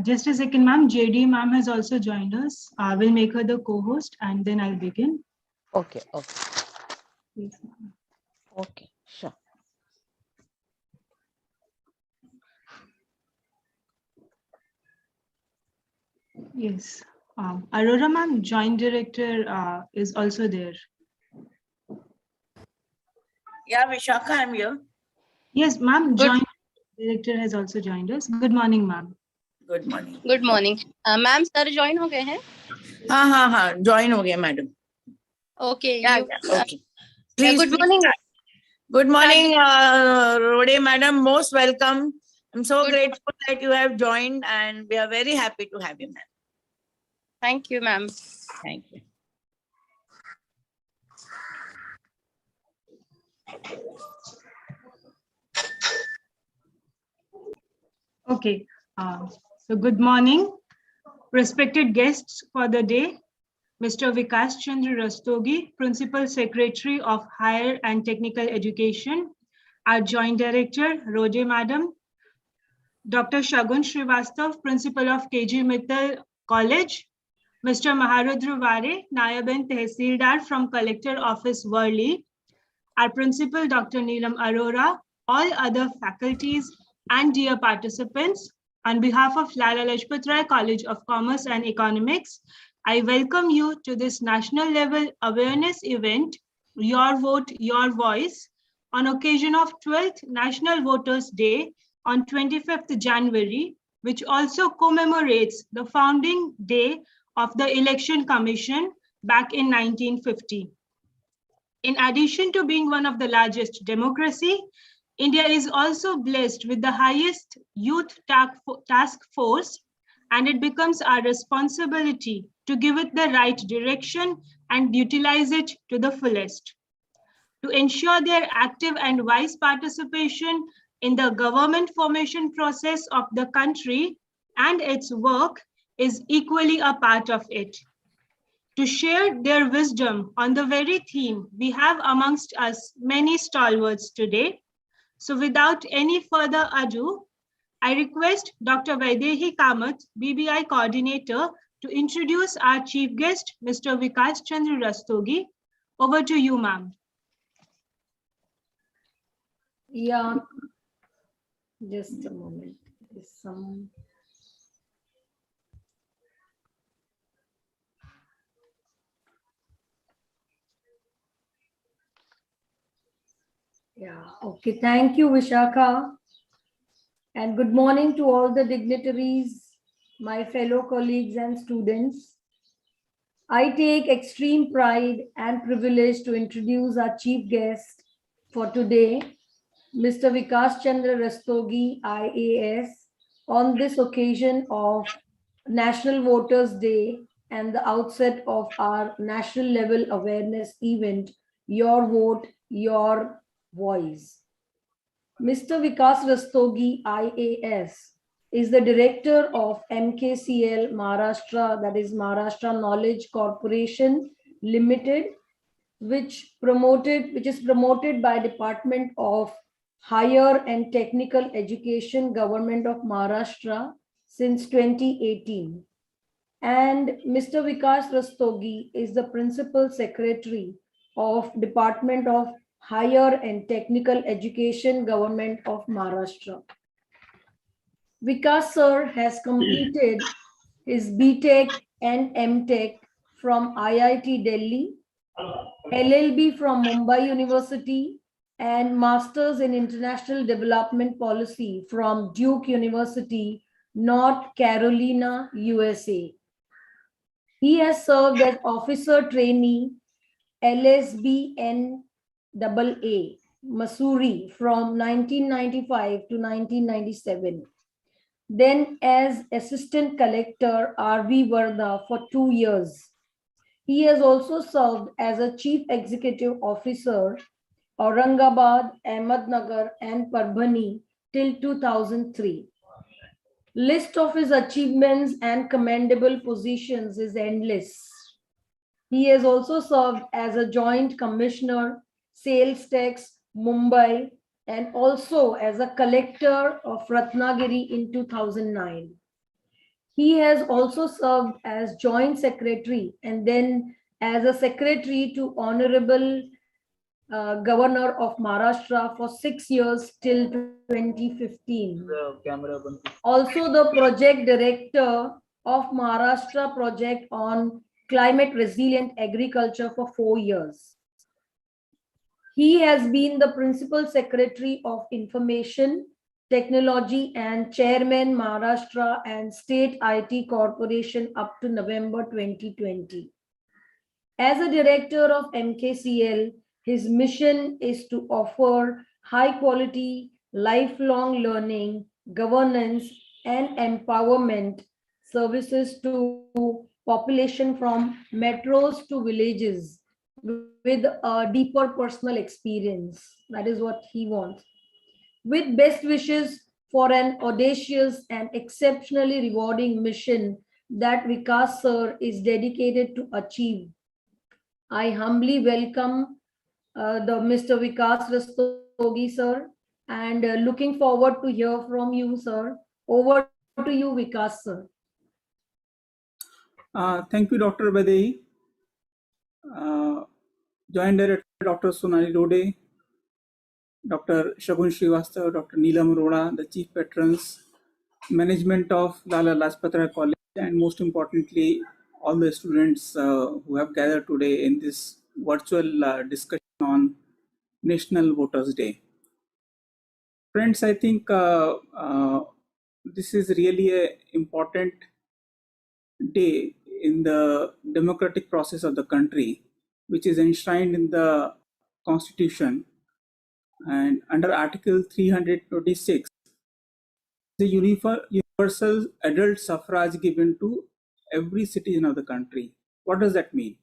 Just a second, ma'am. JD ma'am has also joined us. We'll make her the co-host and then I'll begin. Okay, okay. Yes, ma'am. Okay, sure. Yes. Arora ma'am, Joint Director is also there. Yeah, Vishaka, I'm here. Yes, ma'am. Joint Director has also joined us. Good morning, ma'am. Good morning. Good morning ma'am sir join हो गए हैं हाँ join हो गया madam. Okay Okay. Please. Good morning Good morning, Rode madam. Most welcome. I'm so Good grateful that you have joined, and we are very happy to have you, ma'am. Thank you ma'am Thank you. Okay. So good morning, respected guests for the day. Mr. Vikas Chandra Rastogy, Principal Secretary of Higher and Technical Education, our Joint Director, Rode Madam, Dr. Shagun Srivastava, Principal of KG Mittal College, Mr. Maharudra Vare, Nayab and Tehsildar from Collector Office, Worli, our Principal, Dr. Neelam Arora, all other faculties and dear participants, on behalf of Lala Lajpat Rai College of Commerce and Economics, I welcome you to this national level awareness event, Your Vote, Your Voice, on occasion of 12th National Voters' Day on 25th January, which also commemorates the founding day of the Election Commission back in 1950. In addition to being one of the largest democracy, India is also blessed with the highest youth task force, and it becomes our responsibility to give it the right direction and utilize it to the fullest. To ensure their active and wise participation in the government formation process of the country and its work is equally a part of it. To share their wisdom on the very theme, we have amongst us many stalwarts today. So without any further ado, I request Dr. Vaidehi Kamath, BBI Coordinator, to introduce our chief guest, Mr. Vikas Chandra Rastogy. Over to you, ma'am. Yeah, just a moment. There's some. Yeah, okay. Thank you, Vishaka. And good morning to all the dignitaries, my fellow colleagues and students. I take extreme pride and privilege to introduce our chief guest for today, Mr. Vikas Chandra Rastogy, IAS, on this occasion of National Voters' Day and the outset of our national level awareness event, Your Vote, Your Voice. Mr. Vikas Rastogy, IAS, is the director of MKCL Maharashtra, that is Maharashtra Knowledge Corporation Limited, which is promoted by Department of Higher and Technical Education, Government of Maharashtra since 2018. And Mr. Vikas Rastogy is the Principal Secretary of Department of Higher and Technical Education, Government of Maharashtra. Vikas sir has completed his BTech and MTech from IIT Delhi, LLB from Mumbai University, and Masters in International Development Policy from Duke University, North Carolina, USA. He has served as officer trainee LSBNAA, Missouri from 1995 to 1997. Then as assistant collector RV Varda for 2 years. He has also served as a chief executive officer Aurangabad, Ahmednagar and Parbhani till 2003. List of his achievements and commendable positions is endless. He has also served as a joint commissioner, sales tax, Mumbai, and also as a collector of Ratnagiri in 2009. He has also served as Joint Secretary and then as a Secretary to Honorable Governor of Maharashtra for 6 years till 2015. Also the Project Director of Maharashtra Project on Climate Resilient Agriculture for 4 years. He has been the Principal Secretary of Information Technology and Chairman Maharashtra and State IT Corporation up to November 2020. As a director of MKCL, his mission is to offer high quality, lifelong learning, governance, and empowerment services to population from metros to villages with a deeper personal experience. That is what he wants. With best wishes for an audacious and exceptionally rewarding mission that Vikas sir is dedicated to achieve, I humbly welcome the Mr. Vikas Rastogi sir, and looking forward to hear from you, sir. Over to you, Vikas sir. Thank you, Dr. Badei. Joint Director Dr. Sonali Rode, Dr. Shagun Srivastava, Dr. Neelam Arora, the Chief Patrons, Management of Lala Lajpat Rai College, and most importantly, all the students who have gathered today in this virtual discussion on National Voters Day. Friends, I think this is really an important day in the democratic process of the country, which is enshrined in the Constitution. And under Article 326, the universal adult suffrage given to every citizen of the country. What does that mean?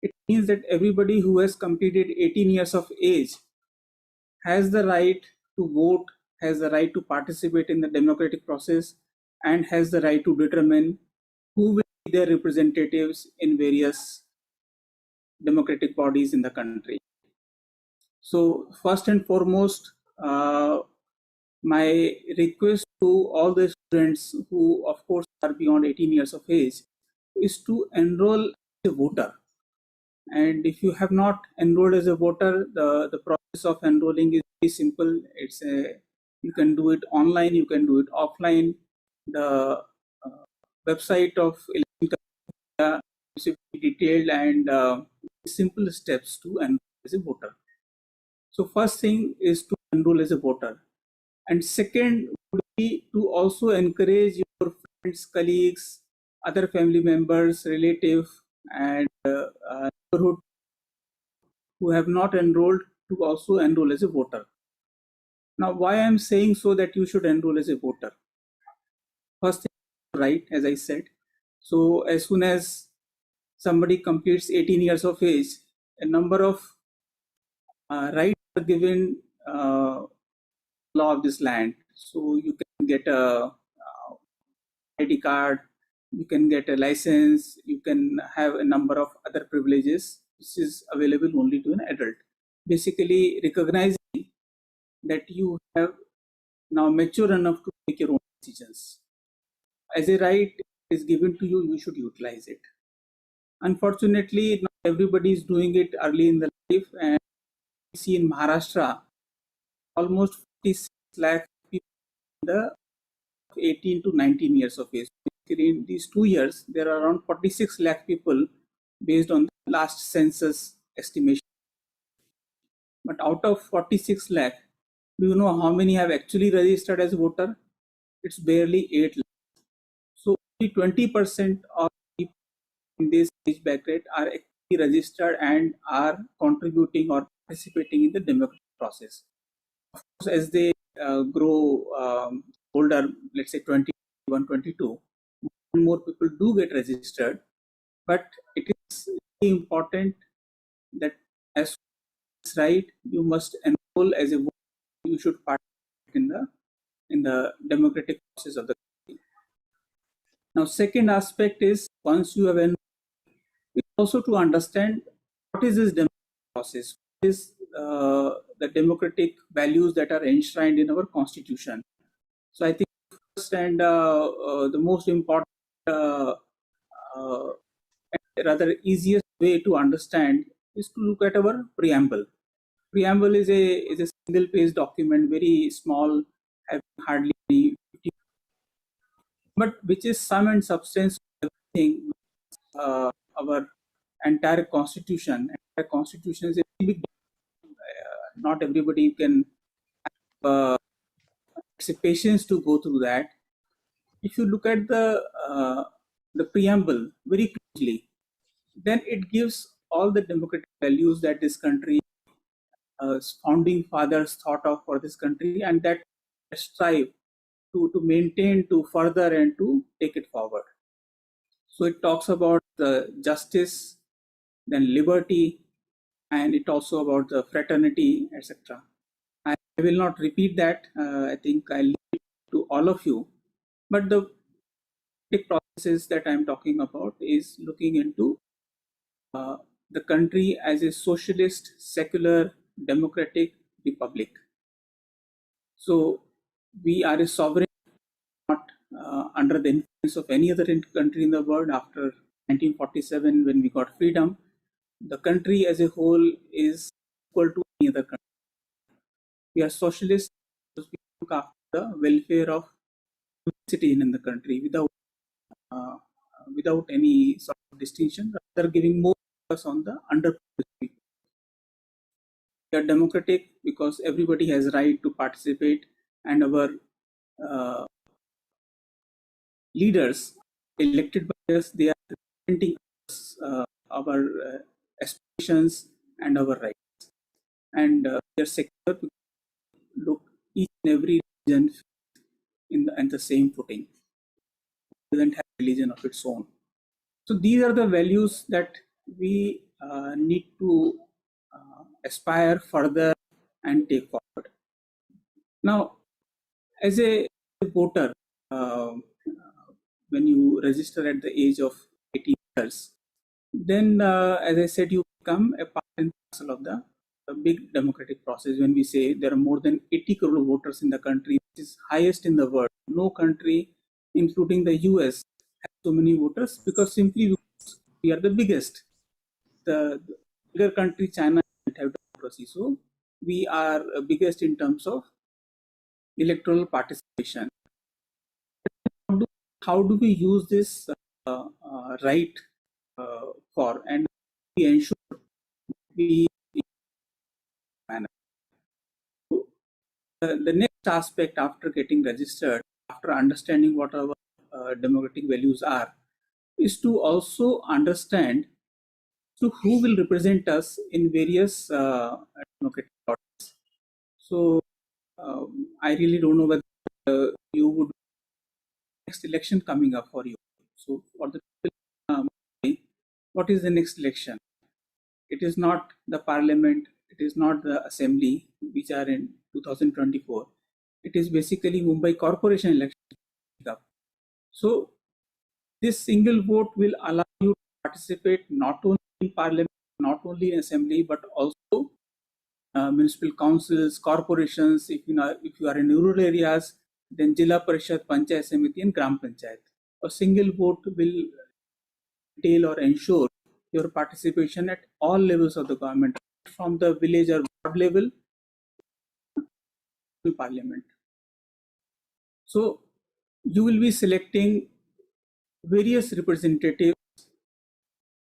It means that everybody who has completed 18 years of age has the right to vote, has the right to participate in the democratic process, and has the right to determine who will be their representatives in various democratic bodies in the country. So first and foremost, my request to all the students who of course are beyond 18 years of age is to enroll as a voter. And if you have not enrolled as a voter, the process of enrolling is very simple. You can do it online, you can do it offline. The website of Election Commission is detailed and simple steps to enroll as a voter. So first thing is to enroll as a voter. And second would be to also encourage your friends, colleagues, other family members, relatives, and neighborhood who have not enrolled to also enroll as a voter. Now, why I'm saying so that you should enroll as a voter? First thing, right, as I said. So as soon as somebody completes 18 years of age, a number of rights are given law of this land. So you can get a ID card, you can get a license, you can have a number of other privileges. This is available only to an adult. Basically recognizing that you have now mature enough to make your own decisions. As a right is given to you, you should utilize it. Unfortunately, not everybody is doing it early in the life, and we see in Maharashtra almost 46 lakh people in the 18 to 19 years of age. In these 2 years, there are around 46 lakh people based on the last census estimation. But out of 46 lakh, do you know how many have actually registered as voter? It's barely 8 lakh. So only 20% of people in this age bracket are actually registered and are contributing or participating in the democratic process. Of course, as they grow older, let's say 21, 22, more people do get registered, but it is really important that as it's right, you must enroll as a voter. You should participate in the democratic process of the country. Now, second aspect is once you have enrolled, it's also to understand what is this democratic process, what is the democratic values that are enshrined in our constitution. So I think and the most important, rather easiest way to understand is to look at our preamble. Preamble is a single page document, very small, having hardly any, but which is sum and substance of everything. Our entire constitution. Entire constitution is a big. Not everybody can have patience to go through that. If you look at the preamble very closely, then it gives all the democratic values that this country founding fathers thought of for this country, and that strive to maintain, to further, and to take it forward. So it talks about the justice, then liberty, and it also about the fraternity, etc. I will not repeat that. I think I'll leave it to all of you. But the big processes that I'm talking about is looking into the country as a socialist, secular, democratic republic. So we are a sovereign, not under the influence of any other country in the world. After 1947, when we got freedom, the country as a whole is equal to any other country. We are socialists because we look after the welfare of citizen in the country without any sort of distinction, rather giving more focus on the underprivileged people. We are democratic because everybody has right to participate, and our leaders elected by us, they are representing us, our aspirations and our rights. And we are secure to look each and every region in the same footing. It doesn't have religion of its own. So these are the values that we need to aspire further and take forward. Now, as a voter, when you register at the age of 18 years, then as I said, you become a part and parcel of the big democratic process. When we say there are more than 80 crore voters in the country, which is highest in the world. No country, including the US, has so many voters, because simply we are the biggest. The bigger country, China, doesn't have democracy. So we are biggest in terms of electoral participation. How do we use this right for, and we ensure we manner? The next aspect after getting registered, after understanding what our democratic values are, is to also understand who will represent us in various democratic bodies. So I really don't know whether you would next election coming up for you. So for the what is the next election? It is not the parliament, it is not the assembly, which are in 2024. It is basically Mumbai Corporation election. So this single vote will allow you to participate not only in parliament, not only in assembly, but also municipal councils, corporations. If you are in rural areas, then Jilla Parishad, Panchayat Samiti, and Gram Panchayat. A single vote will entail or ensure your participation at all levels of the government, from the village or ward level to parliament. So you will be selecting various representatives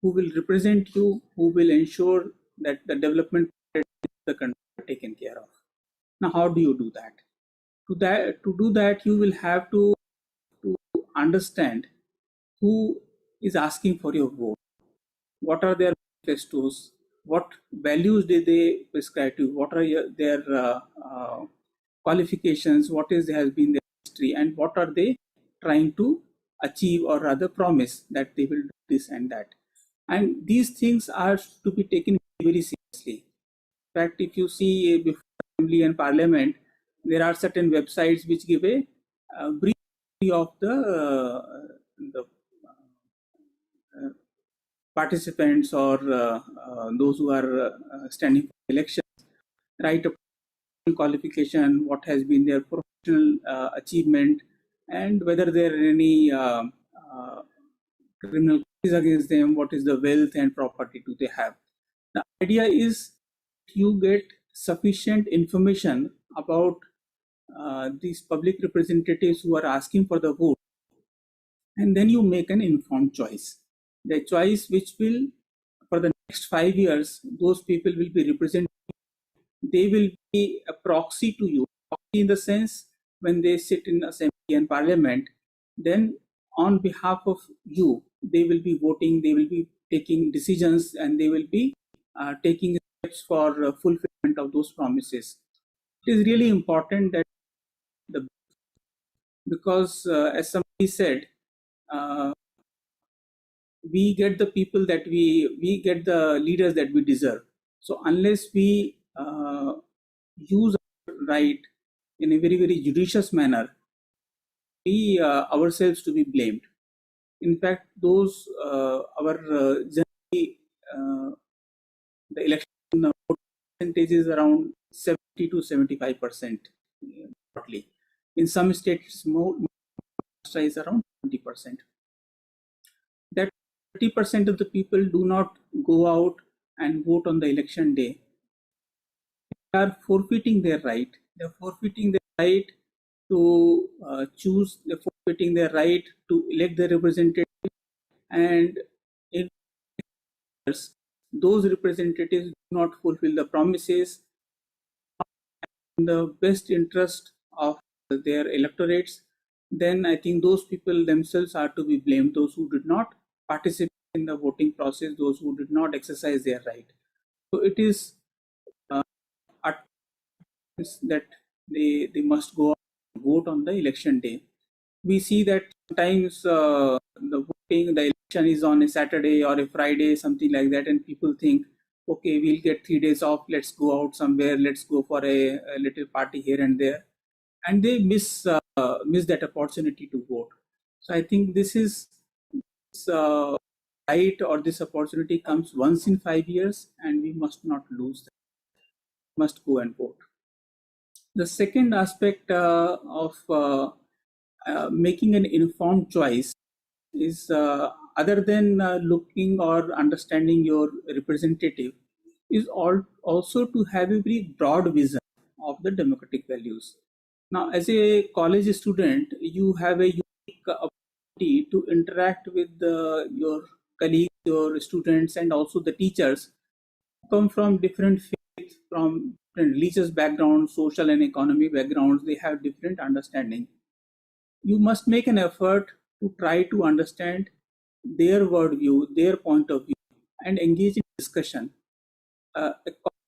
who will represent you, who will ensure that the development of the country is taken care of. Now, how do you do that? To do that, you will have to understand who is asking for your vote. What are their manifestos? What values did they prescribe to? What are their qualifications? What has been their history? And what are they trying to achieve, or rather promise that they will do this and that? And these things are to be taken very seriously. In fact, if you see before assembly and parliament, there are certain websites which give a brief of the participants, or those who are standing for elections, right? Qualification, what has been their professional achievement, and whether there are any criminal cases against them, what is the wealth and property do they have. The idea is you get sufficient information about these public representatives who are asking for the vote, and then you make an informed choice. The choice which will, for the next 5 years, those people will be represented. They will be a proxy to you, proxy in the sense when they sit in assembly and parliament, then on behalf of you, they will be voting, they will be taking decisions, and they will be taking steps for fulfillment of those promises. It is really important that because as somebody said, we get the people that we get the leaders that we deserve. So unless we use our right in a very, very judicious manner, we ourselves to be blamed. In fact, those generally the election percentage is around 70 to 75%. Broadly, in some states, more is around 20%. That 30% of the people do not go out and vote on the election day. They are forfeiting their right. They are forfeiting their right to choose. They are forfeiting their right to elect their representative. And in those representatives do not fulfill the promises in the best interest of their electorates, then I think those people themselves are to be blamed, those who did not participate in the voting process, those who did not exercise their right. So it is that they must go out and vote on the election day. We see that sometimes the election is on a Saturday or a Friday, something like that, and people think, okay, we'll get 3 days off, let's go out somewhere, let's go for a little party here and there, and they miss that opportunity to vote. So I think this right, or this opportunity comes once in 5 years, and we must not lose that. We must go and vote. The second aspect of making an informed choice is other than looking or understanding your representative, is also to have a very broad vision of the democratic values. Now, as a college student, you have a unique opportunity to interact with your colleagues, your students, and also the teachers who come from different faiths, from different religious backgrounds, social and economic backgrounds. They have different understanding. You must make an effort to try to understand their worldview, their point of view, and engage in discussion. A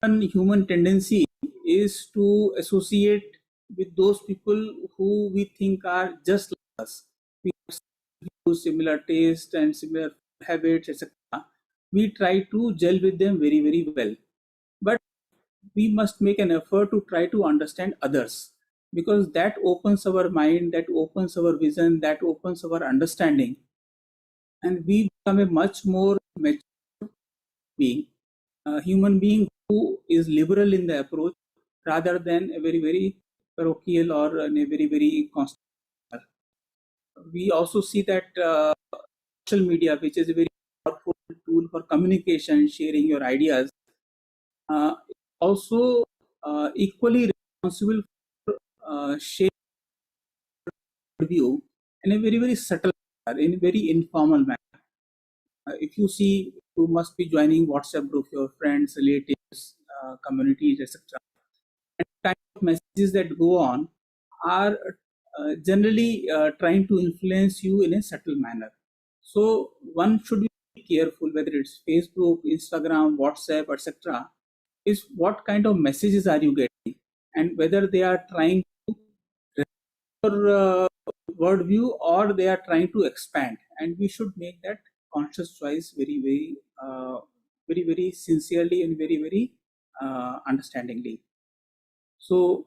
common human tendency is to associate with those people who we think are just like us. We have similar taste and similar habits, etc. We try to gel with them very, very well. But we must make an effort to try to understand others, because that opens our mind, that opens our vision, that opens our understanding, and we become a much more mature being, a human being who is liberal in the approach rather than a very, very parochial or in a very, very constant. We also see that social media, which is a very powerful tool for communication, sharing your ideas, also equally responsible for sharing view in a very, very subtle manner, in a very informal manner. If you see, you must be joining WhatsApp group, your friends, relatives, communities, etc. And kind of messages that go on are generally trying to influence you in a subtle manner. So one should be careful whether it's Facebook, Instagram, WhatsApp, etc. Is what kind of messages are you getting, and whether they are trying to your worldview or they are trying to expand. And we should make that conscious choice very, very, very sincerely and very, very understandingly. So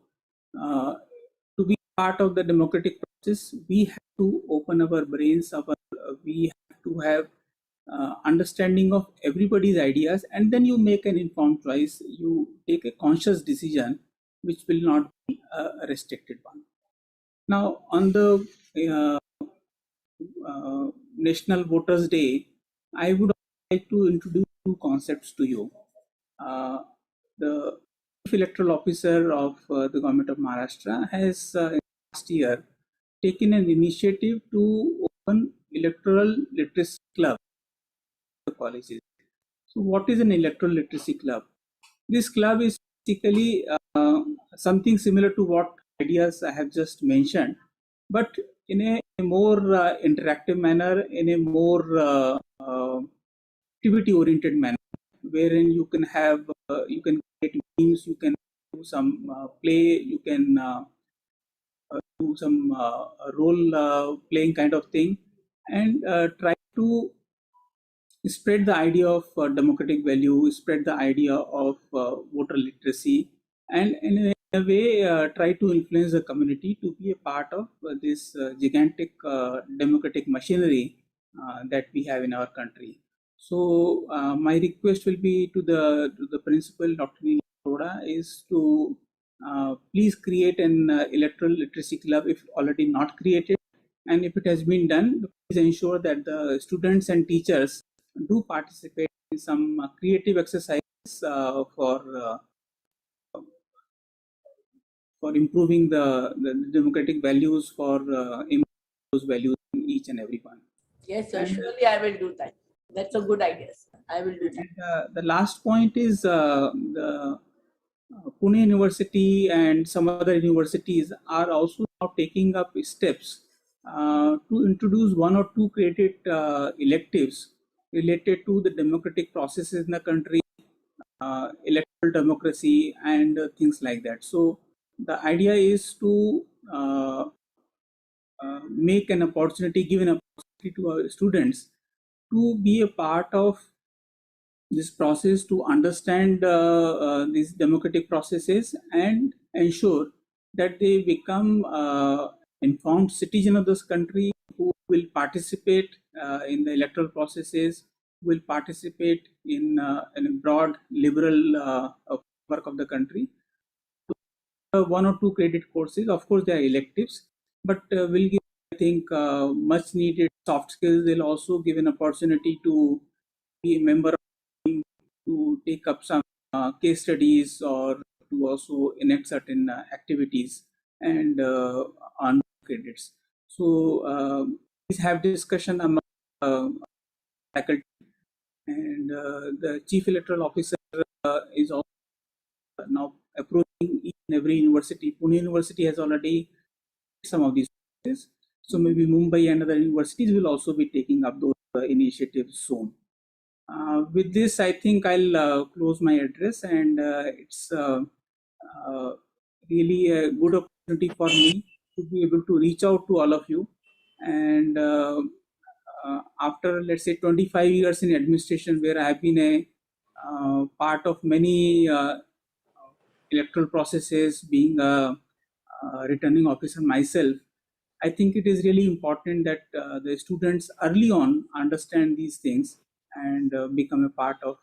to be part of the democratic process, we have to open our brains, we have to have understanding of everybody's ideas, and then you make an informed choice. You take a conscious decision which will not be a restricted one. Now, on the National Voters Day, I would like to introduce two concepts to you. The Chief Electoral Officer of the Government of Maharashtra has last year taken an initiative to open Electoral Literacy Club colleges. So, what is an Electoral Literacy Club? This club is basically something similar to what ideas I have just mentioned, but in a more interactive manner, in a more activity-oriented manner, wherein you can have you can create games, you can do some play, you can do some role playing kind of thing, and try to spread the idea of democratic value, spread the idea of voter literacy, and in a way try to influence the community to be a part of this gigantic democratic machinery that we have in our country. So my request will be to the principal, Dr. Neelam Arora, is to please create an electoral literacy club if already not created, and if it has been done, please ensure that the students and teachers do participate in some creative exercises for improving the democratic values, for improving those values in each and every one. Yes, sir. And- Surely I will do that. That's a good idea, sir. I will do that. And the last point is the Pune University and some other universities are also now taking up steps to introduce one or two created electives related to the democratic processes in the country, electoral democracy, and things like that. So the idea is to make an opportunity, give an opportunity to our students to be a part of this process, to understand these democratic processes and ensure that they become informed citizen of this country who will participate in the electoral processes, will participate in a broad liberal work of the country. One or two credit courses, of course they are electives, but will give, I think, much needed soft skills. They'll also give an opportunity to be a member of the team, to take up some case studies, or to also enact certain activities and earn credits. So please have discussion among faculty, and the Chief Electoral Officer is also now approaching each and every university. Pune University has already some of these courses. So maybe Mumbai and other universities will also be taking up those initiatives soon. With this, I think I'll close my address, and it's really a good opportunity for me to be able to reach out to all of you. And after, let's say, 25 years in administration, where I have been a part of many electoral processes, being a returning officer myself, I think it is really important that the students early on understand these things and become a part of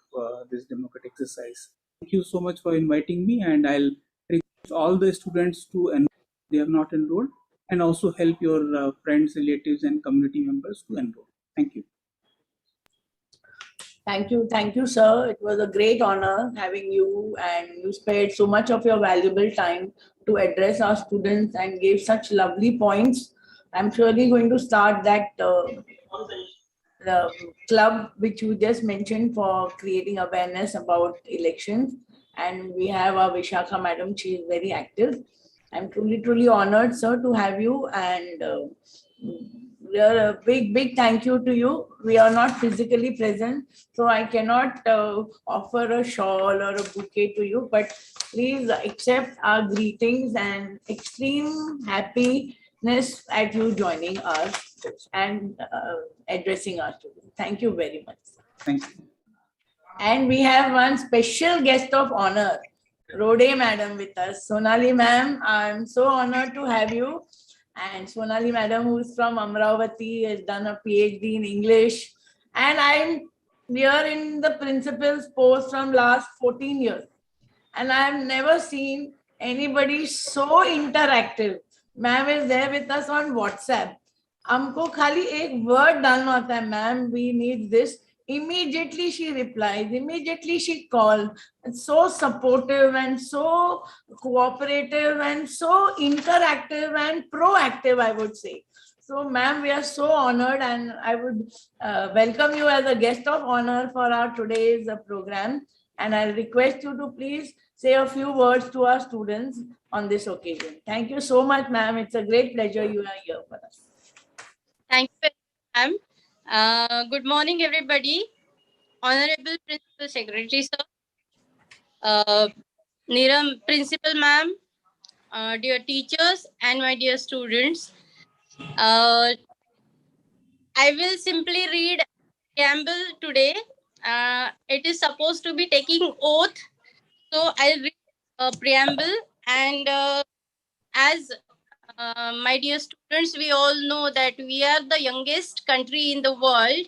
this democratic exercise. Thank you so much for inviting me, and I'll request all the students to enroll if they have not enrolled, and also help your friends, relatives, and community members to enroll. Thank you. Thank you, sir. It was a great honor having you, and you spared so much of your valuable time to address our students and gave such lovely points. I'm surely going to start that the club which you just mentioned for creating awareness about elections. And we have our Vishakha madam, she is very active. I'm truly honored, sir, to have you, and we are a big thank you to you. We are not physically present, so I cannot offer a shawl or a bouquet to you, but please accept our greetings and extreme happiness at you joining us and addressing us. Thank you very much. Thank you. And we have one special guest of honor, Rode madam, with us. Sonali ma'am, I'm so honored to have you. And Sonali madam, who is from Amravati, has done a PhD in English. And I'm here in the principal's post from last 14 years. And I've never seen anybody so interactive Ma'am is there with us on WhatsApp. हमको खाली एक word डालना होता है, ma'am, we need this. Immediately she replies, immediately she calls. It's so supportive and so cooperative and so interactive and proactive, I would say. So, ma'am, we are so honored, and I would welcome you as a guest of honor for our today's program. And I request you to please say a few words to our students on this occasion. Thank you so much, ma'am. It's a great pleasure you are here for us. Thank you, ma'am. Good morning, everybody. Honorable Principal Secretary, sir. Neelam, Principal, ma'am. Dear teachers and my dear students. I will simply read preamble today. It is supposed to be taking oath. So I'll read a preamble, and as my dear students, we all know that we are the youngest country in the world.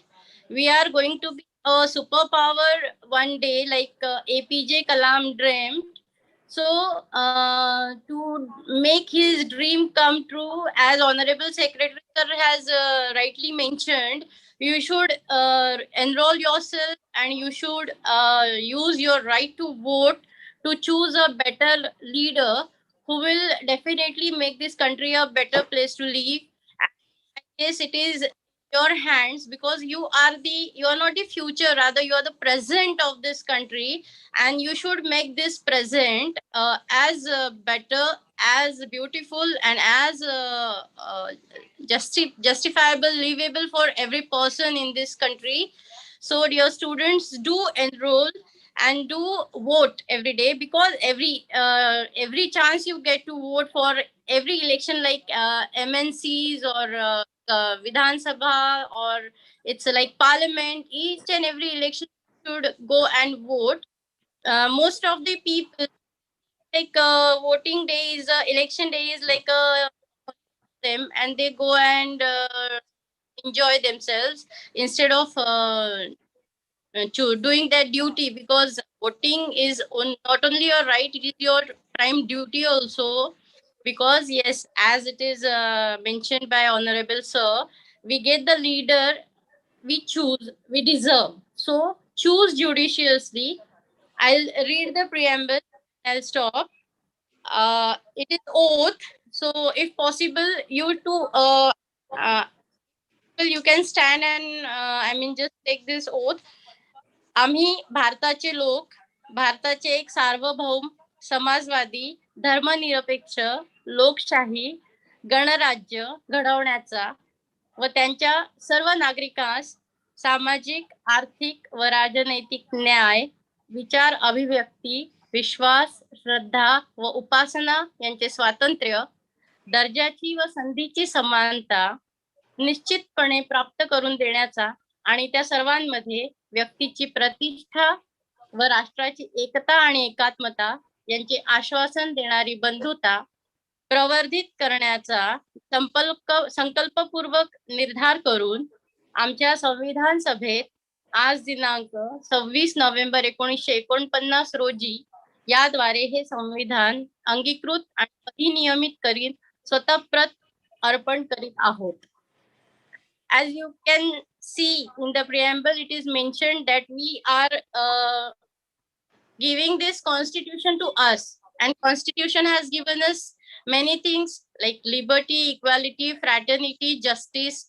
We are going to be a superpower one day, like APJ Kalam dreamed. So, to make his dream come true, as Honorable Secretary Sir has rightly mentioned, you should enroll yourself, and you should use your right to vote to choose a better leader who will definitely make this country a better place to live. Yes, it is your hands, because you are not the future, rather you are the present of this country, and you should make this present as better, as beautiful, and as justifiable, livable for every person in this country. So dear students, do enroll and do vote every day, because every chance you get to vote for every election, like MNCs or Vidhan Sabha, or it's like Parliament, each and every election should go and vote. Most of the people, like voting day is election day is like them, and they go and enjoy themselves instead of to doing their duty, because voting is not only your right, it is your prime duty also. Because yes, as it is mentioned by Honorable Sir, we get the leader we choose, we deserve. So choose judiciously. I'll read the preamble. I'll stop. It is oath. So if possible, you too, uh, you can stand and just take this oath. आम्ही भारताचे लोक, भारताचे एक सार्वभौम, समाजवादी, धर्मनिरपेक्ष, लोकशाही गणराज्य घडवण्याचा व त्यांच्या सर्व नागरिकांस सामाजिक, आर्थिक व राजनैतिक न्याय, विचार अभिव्यक्ती, विश्वास, श्रद्धा व उपासना यांचे स्वातंत्र्य, दर्जाची व संधीची समानता निश्चितपणे प्राप्त करून देण्याचा आणि त्या सर्वांमध्ये व्यक्तीची प्रतिष्ठा व राष्ट्राची एकता आणि एकात्मता यांचे आश्वासन देणारी बंधुता प्रवर्धित करण्याचा संकल्पपूर्वक निर्धार करून आमच्या संविधान सभेत आज दिनांक 26 नोव्हेंबर 1949 रोजी याद्वारे हे संविधान अंगीकृत आणि अधिनियमित करीत स्वतःप्रत अर्पण करीत आहोत. As you can see in the preamble, it is mentioned that we are giving this constitution to us, and constitution has given us many things like liberty, equality, fraternity, justice.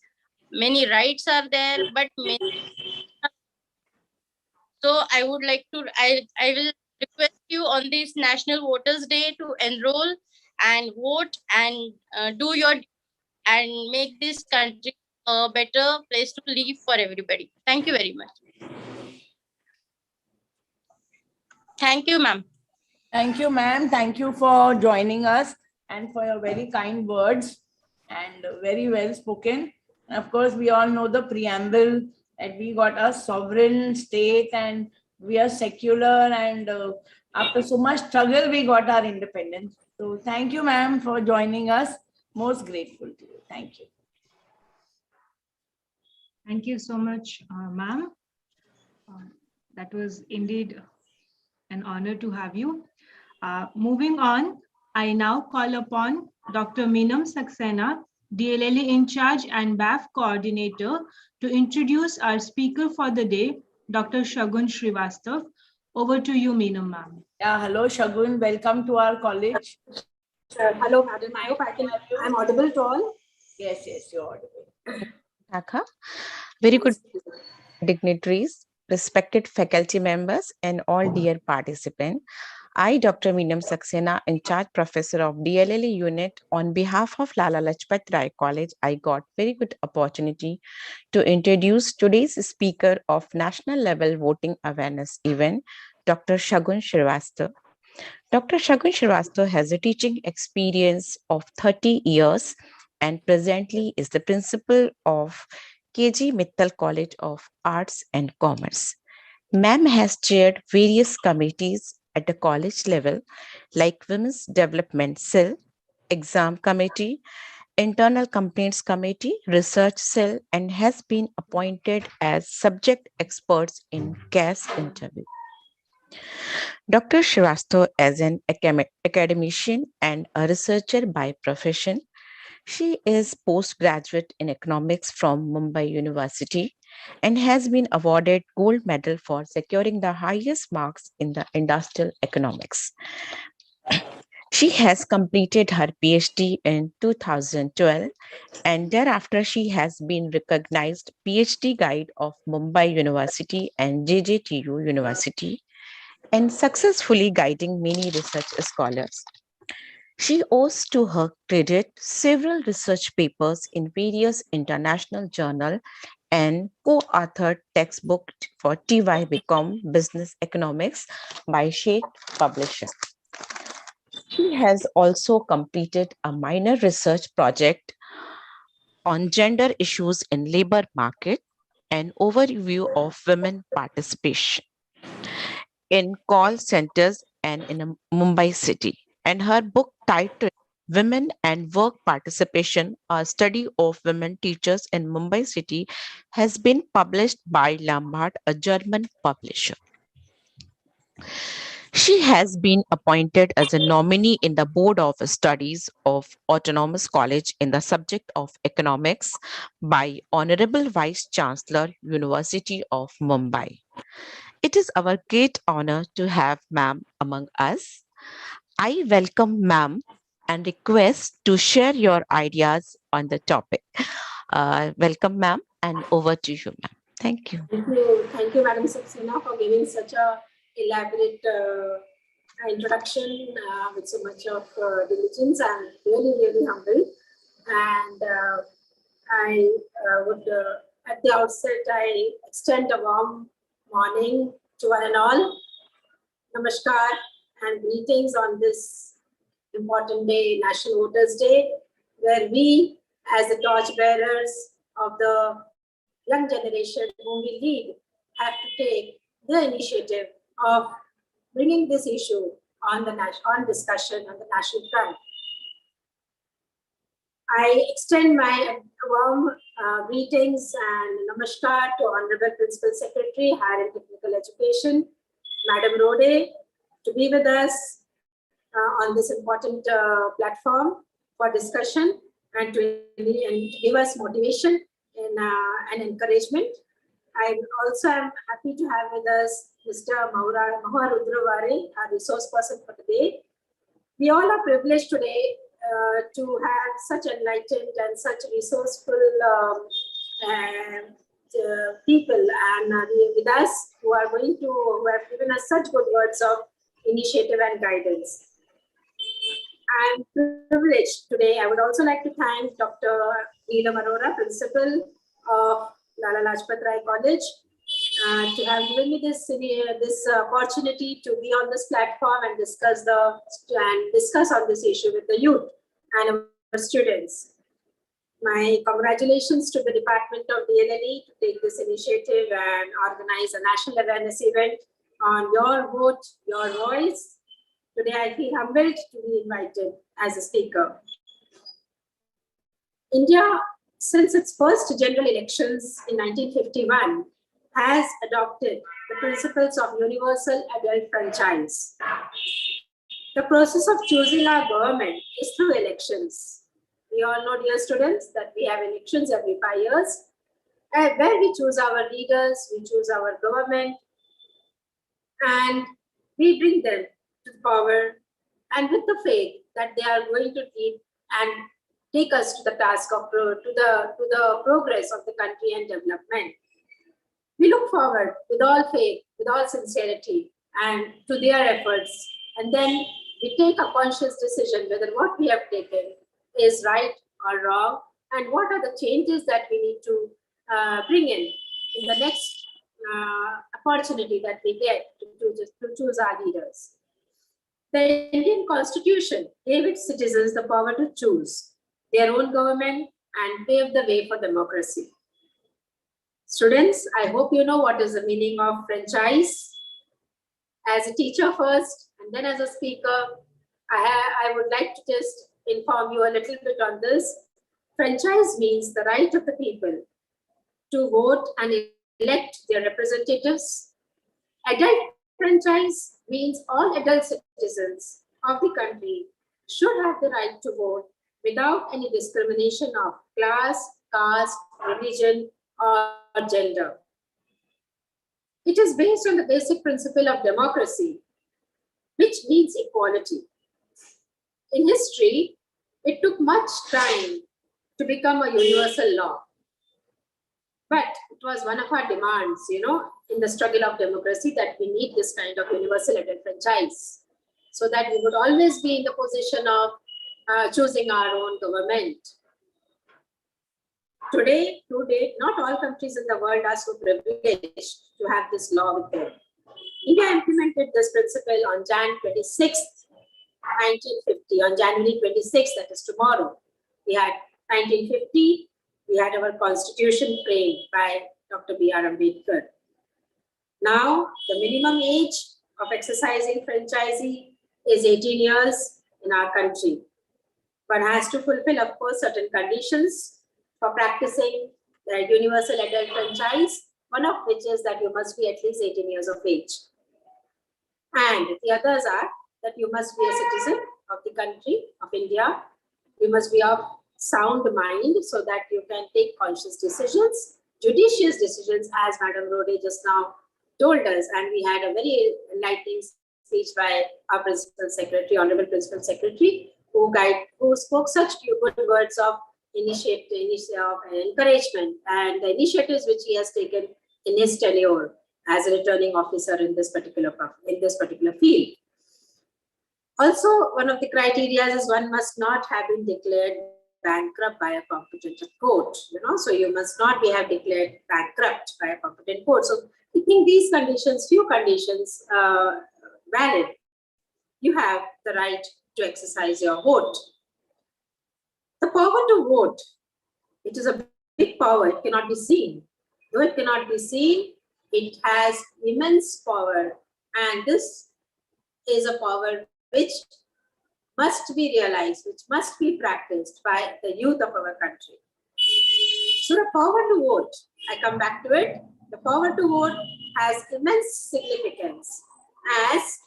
Many rights are there, but many. So I would like to, I will request you on this National Voters Day to enroll and vote and do your, and make this country a better place to live for everybody. Thank you very much. Thank you, ma'am. Thank you, ma'am. Thank you for joining us and for your very kind words and very well spoken. And of course, we all know the preamble that we got a sovereign state and we are secular, and after so much struggle, we got our independence. So thank you, ma'am, for joining us. Most grateful to you. Thank you. Thank you so much, ma'am. That was indeed an honor to have you. Moving on, I now call upon Dr. Neelam Saxena, DLLE in charge and BAF coordinator, to introduce our speaker for the day, Dr. Shagun Srivastava. Over to you, Neelam ma'am. Yeah, hello Shagun, welcome to our college. Hello, madam. I hope I'm audible to all. Yes, you're audible. Taka. Very good dignitaries, respected faculty members, and all dear participants. I, Dr. Neelam Saxena, in charge professor of DLLE unit, on behalf of Lala Lajpat Rai College, I got very good opportunity to introduce today's speaker of national level voting awareness event, Dr. Shagun Srivastava. Dr. Shagun Srivastava has a teaching experience of 30 years and presently is the principal of KG Mittal College of Arts and Commerce. Ma'am has chaired various committees at the college level like Women's Development Cell, Exam Committee, Internal Complaints Committee, Research Cell, and has been appointed as subject experts in case interview. Dr. Srivastava is an academician and a researcher by profession. She is postgraduate in economics from Mumbai University and has been awarded gold medal for securing the highest marks in the industrial economics. She has completed her PhD in 2012 and thereafter she has been recognized PhD guide of Mumbai University and JJTU University and successfully guiding many research scholars. She owes to her credit several research papers in various international journals and co-authored textbook for TY Become Business Economics by Sheikh Publisher. She has also completed a minor research project on gender issues in labor market and overview of women participation in call centers and in Mumbai city. And her book titled Women and Work Participation, a study of women teachers in Mumbai city, has been published by Lombard, a German publisher. She has been appointed as a nominee in the Board of Studies of Autonomous College in the subject of economics by Honorable Vice Chancellor, University of Mumbai. It is our great honor to have ma'am among us. I welcome ma'am and request to share your ideas on the topic. Welcome ma'am and over to you ma'am. Thank you. Thank you, Madam Saxena, for giving such a elaborate introduction with so much of diligence. I'm really humbled. And I would, at the outset, I extend a warm morning to one and all. Namaskar and greetings on this important day, National Voters Day, where we, as the torchbearers of the young generation whom we lead, have to take the initiative of bringing this issue on discussion on the national front. I extend my warm greetings and namaskar to Honorable Principal Secretary, Higher and Technical Education, Madam Rode, to be with us on this important platform for discussion and to give us motivation and encouragement. I also am happy to have with us Mr. Maharudravare, our resource person for the day. We all are privileged today to have such enlightened and such resourceful people and with us who have given us such good words of initiative and guidance. I'm privileged today. I would also like to thank Dr. Neelam Arora, Principal of Lala Lajpat Rai College, to have given me this opportunity to be on this platform and discuss on this issue with the youth and our students. My congratulations to the Department of DLLE to take this initiative and organize a national awareness event on your vote, your voice. Today, I feel humbled to be invited as a speaker. India, since its first general elections in 1951, has adopted the principles of universal adult franchise. The process of choosing our government is through elections. We all know, dear students, that we have elections every 5 years, where we choose our leaders, we choose our government, and we bring them to power, and with the faith that they are going to lead and take us to the task of to the progress of the country and development. We look forward with all faith, with all sincerity, and to their efforts, and then we take a conscious decision whether what we have taken is right or wrong, and what are the changes that we need to bring in the next opportunity that we get to choose our leaders. The Indian Constitution gave its citizens the power to choose their own government and pave the way for democracy. Students, I hope you know what is the meaning of franchise. As a teacher first, and then as a speaker, I would like to just inform you a little bit on this. Franchise means the right of the people to vote and elect their representatives. Adult franchise means all adult citizens of the country should have the right to vote without any discrimination of class, caste, religion, or gender. It is based on the basic principle of democracy, which means equality. In history, it took much time to become a universal law. But it was one of our demands, in the struggle of democracy, that we need this kind of universal adult franchise, so that we would always be in the position of choosing our own government. Today, not all countries in the world are so privileged to have this law with them. India implemented this principle on Jan 26th, 1950, on January 26th, that is tomorrow. We had 1950, we had our constitution framed by Dr. B.R. Ambedkar. Now, the minimum age of exercising franchise is 18 years in our country. One has to fulfill, of course, certain conditions for practicing the universal adult franchise, one of which is that you must be at least 18 years of age. And the others are that you must be a citizen of the country of India. You must be of sound mind so that you can take conscious decisions, judicious decisions, as Madam Rode just now told us. And we had a very enlightening speech by our Principal Secretary, Honorable Principal Secretary, who spoke such good words of initiative and encouragement and the initiatives which he has taken in his tenure as a returning officer in this particular field. Also, one of the criteria is one must not have been declared bankrupt by a competent court. So you must not have declared bankrupt by a competent court. So I think these conditions, few conditions, valid, you have the right to exercise your vote. The power to vote, it is a big power. It cannot be seen. Though it cannot be seen, it has immense power, and this is a power which must be realized, which must be practiced by the youth of our country. So the power to vote, I come back to it, the power to vote has immense significance as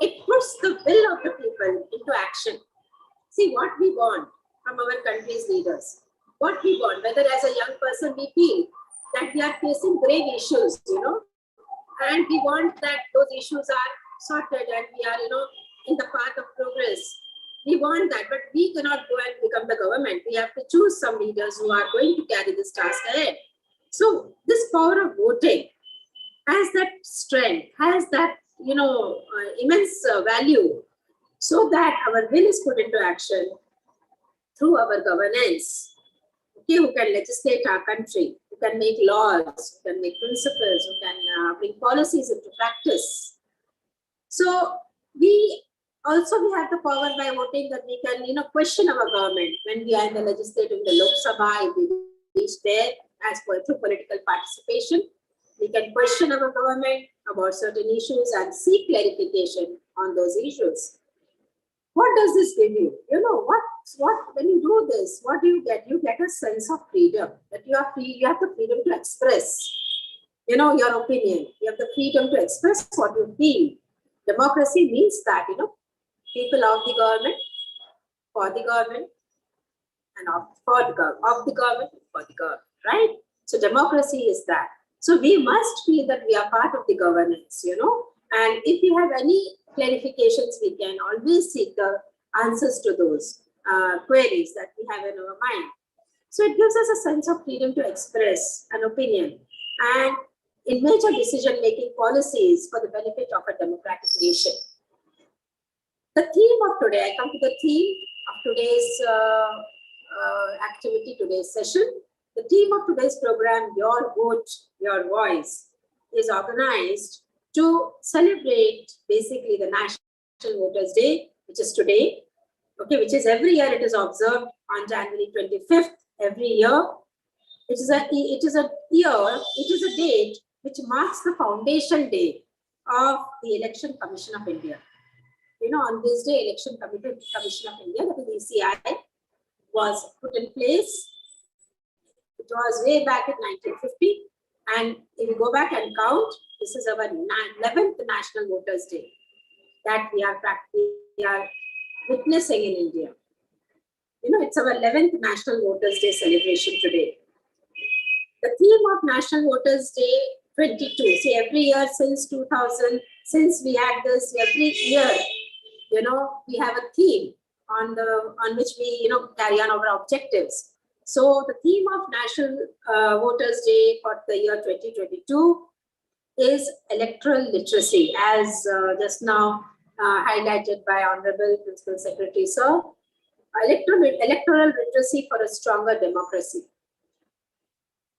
it puts the will of the people into action. See what we want from our country's leaders, what we want, whether as a young person we feel that we are facing grave issues, and we want that those issues are sorted and we are, in the path of progress. We want that, but we cannot go and become the government. We have to choose some leaders who are going to carry this task ahead. So this power of voting has that strength, has that, immense value, so that our will is put into action through our governance. Okay, who can legislate our country, who can make laws, who can make principles, who can bring policies into practice. So we have the power by voting that we can, question our government when we are in the legislative, in the Lok Sabha, if we reach there as per through political participation. We can question our government about certain issues and seek clarification on those issues. What does this give you? What when you do this, what do you get? You get a sense of freedom, that you are free, you have the freedom to express, your opinion. You have the freedom to express what you feel. Democracy means that, people of the government, for the government, and for the government, for the government, right? So democracy is that. So we must feel that we are part of the governance, you know, and if you have any clarifications, we can always seek the answers to those queries that we have in our mind. So it gives us a sense of freedom to express an opinion and in major decision-making policies for the benefit of a democratic nation. The theme of today, I come to the theme of today's activity, today's session. The theme of today's program, Your Vote, Your Voice, is organized to celebrate basically the National Voters' Day, which is today, okay, which is every year it is observed on January 25th every year. It is a date which marks the foundation day of the Election Commission of India. You know, on this day, Election Commission of India, that is ECI, was put in place. It was way back in 1950. And if you go back and count, this is our 11th National Voters' Day that we are witnessing in India. You know, it's our 11th National Voters' Day celebration today. The theme of National Voters' Day 22. See, every year since 2000, since we had this, every year, you know, we have a theme on which we, you know, carry on our objectives. So the theme of National Voters' Day for the year 2022 is electoral literacy, as just now highlighted by Honorable Principal Secretary Sir. Electoral literacy for a stronger democracy.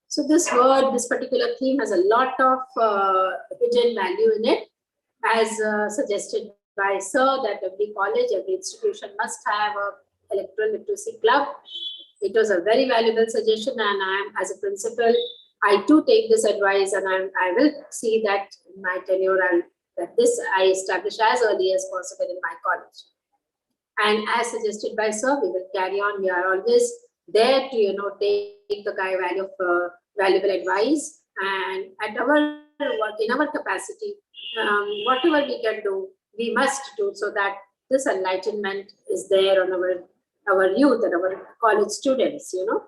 So this particular theme has a lot of hidden value in it, as suggested by Sir, that every college, every institution must have an electoral literacy club. It was a very valuable suggestion, and I am, as a principal, I too take this advice, and I will see that in my tenure, that this I establish as early as possible in my college. And as suggested by Sir, we will carry on. We are always there to, you know, take the value of valuable advice, and at our work, in our capacity, whatever we can do, we must do, so that this enlightenment is there on our youth and our college students, you know.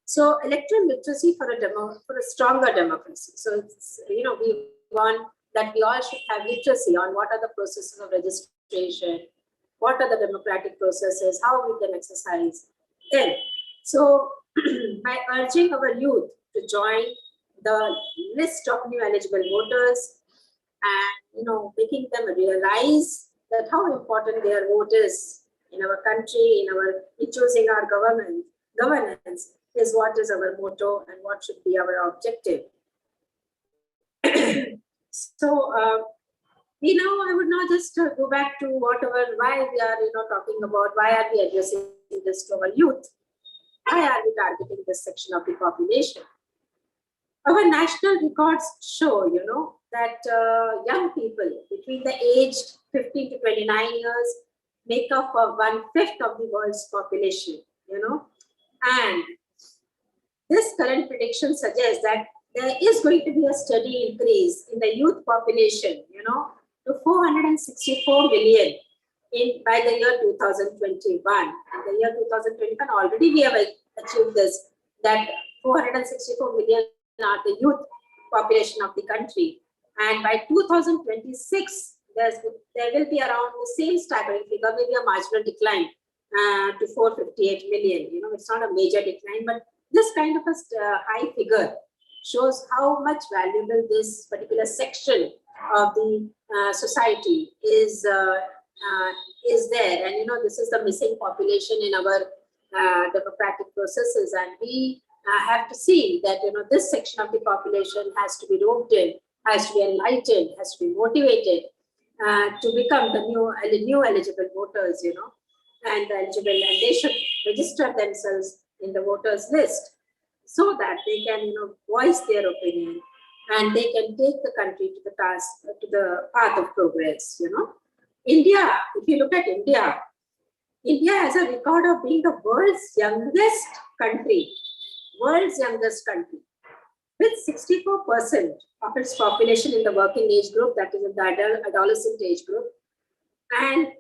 So electoral literacy for a stronger democracy. So it's, you know, we want that we all should have literacy on what are the processes of registration, what are the democratic processes, how we can exercise them. So by urging our youth to join the list of new eligible voters, and, you know, making them realize that how important their vote is in our country, in choosing our governance is what is our motto and what should be our objective. So I would now just go back to why we are, you know, talking about, why are we addressing this to our youth? Why are we targeting this section of the population? Our national records show, you know, that young people between the aged 15 to 29 years make up of 1/5 of the world's population, you know, and this current prediction suggests that there is going to be a steady increase in the youth population, you know, to 464 million by the year 2021. And the year 2021, already we have achieved this, that 464 million are the youth population of the country. And by 2026, there will be around the same staggering figure, maybe a marginal decline to 458 million. You know, it's not a major decline, but this kind of a high figure shows how much valuable this particular section of the society is there. And, you know, this is the missing population in our democratic processes. And we have to see that, you know, this section of the population has to be roped in, has to be enlightened, has to be motivated to become the new eligible voters, you know, and they should register themselves in the voters list so that they can, you know, voice their opinion and they can take the country to the path of progress, you know. India, if you look at India has a record of being the world's youngest country, with 64% of its population in the working age group, that is in the adolescent age group, And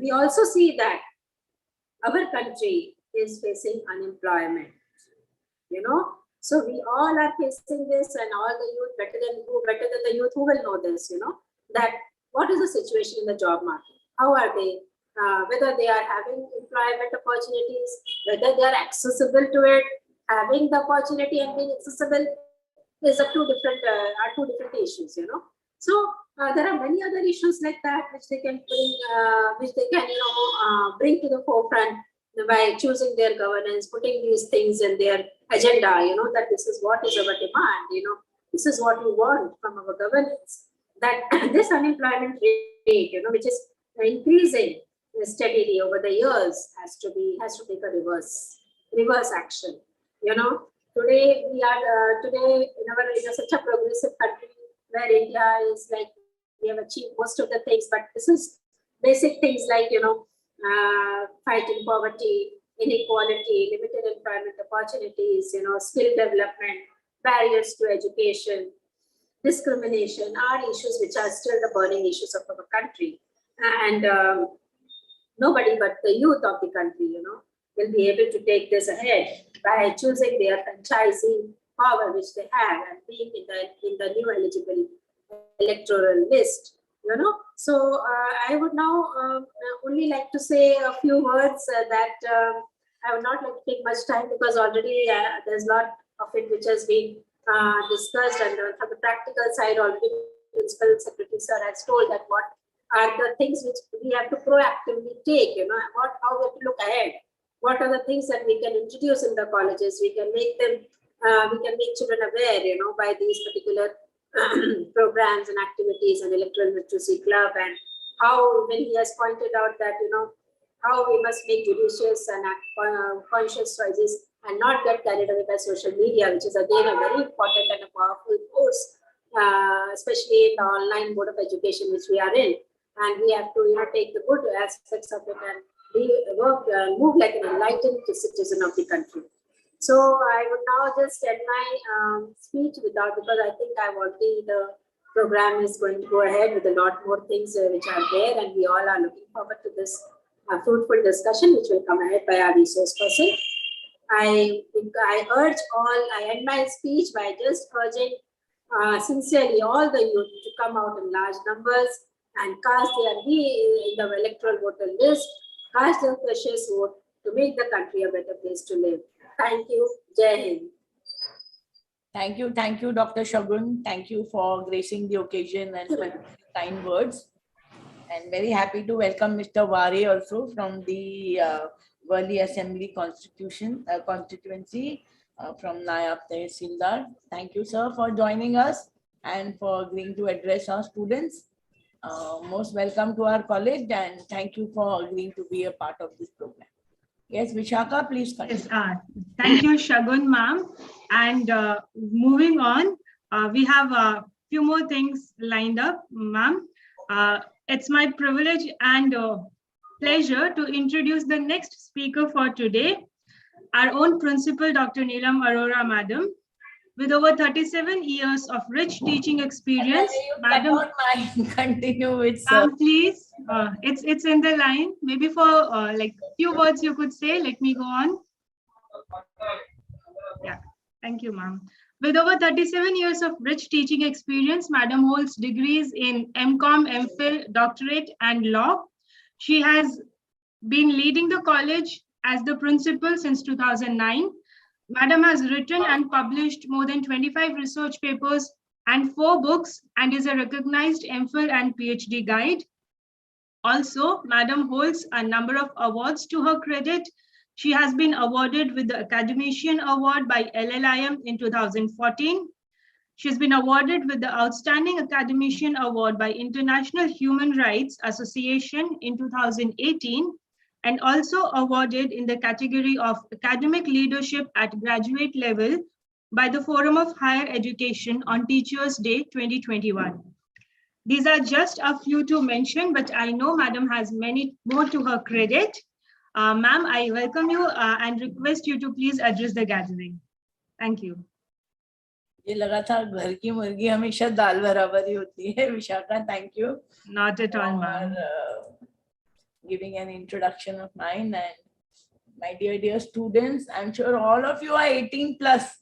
we also see that our country is facing unemployment, you know. So we all are facing this, and all the youth, better than the youth who will know this, you know, that what is the situation in the job market? How are they? Whether they are having employment opportunities, whether they are accessible to it, having the opportunity and being accessible is are two different issues, you know. So there are many other issues like that which they can bring, bring to the forefront by choosing their governance, putting these things in their agenda, you know, that this is what is our demand, you know, this is what we want from our governance. That this unemployment rate, you know, which is increasing steadily over the years, has to take a reverse action, you know. Today we are in such a progressive country where India is like, we have achieved most of the things, but this is basic things like, you know, fighting poverty, inequality, limited employment opportunities, you know, skill development, barriers to education, discrimination are issues which are still the burning issues of our country. And nobody but the youth of the country, you know, will be able to take this ahead by choosing their franchising power which they have and being in the new eligible electoral list, you know. So I would now only like to say a few words that I would not like to take much time, because already there's a lot of it which has been discussed, and from the practical side already Principal Secretary Sir has told that what are the things which we have to proactively take, you know, how we have to look ahead. What are the things that we can introduce in the colleges? We can make them, we can make children aware, you know, by these particular programs and activities and Electoral Literacy Club, and how, when he has pointed out that, you know, how we must make judicious and conscious choices and not get carried away by social media, which is again a very important and a powerful force, especially in the online mode of education which we are in. And we have to, you know, take the good aspects of it and move like an enlightened citizen of the country. So I would now just end my speech because I think the program is going to go ahead with a lot more things which are there, and we all are looking forward to this fruitful discussion which will come ahead by our resource person. I end my speech by just urging sincerely all the youth to come out in large numbers and cast in the electoral voter list, cast their precious vote to make the country a better place to live. Thank you. Jai Hind. Thank you, Dr. Shagun. Thank you for gracing the occasion and for kind words. And very happy to welcome Mr. Ware also from the Worli Assembly constituency from Nayab Tehsildar. Thank you, sir, for joining us and for agreeing to address our students. Most welcome to our college, and thank you for agreeing to be a part of this program. Yes, Vishaka, please continue. Yes, thank you, Shagun ma'am. And moving on, we have a few more things lined up, ma'am. It's my privilege and pleasure to introduce the next speaker for today, our own principal, Dr. Neelam Arora, madam. With over 37 years of rich teaching experience, madam. Continue with please, it's in the line. Maybe for like few words you could say. Let me go on. Yeah, thank you, ma'am. With over 37 years of rich teaching experience, madam holds degrees in MCom, MPhil, doctorate, and law. She has been leading the college as the principal since 2009. Madam has written and published more than 25 research papers and 4 books, and is a recognized MPhil and PhD guide. Also, Madam holds a number of awards to her credit. She has been awarded with the Academician Award by LLIM in 2014. She's been awarded with the Outstanding Academician Award by International Human Rights Association in 2018, and also awarded in the category of Academic Leadership at Graduate Level by the Forum of Higher Education on Teachers' Day 2021. These are just a few to mention, but I know Madam has many more to her credit. Ma'am, I welcome you and request you to please address the gathering. Thank you. ये लगा था घर की मुर्गी हमेशा दाल बराबर ही होती है. Vishakha, thank you. Not at all, ma'am. giving an introduction of mine. And my dear students, I'm sure all of you are 18 plus.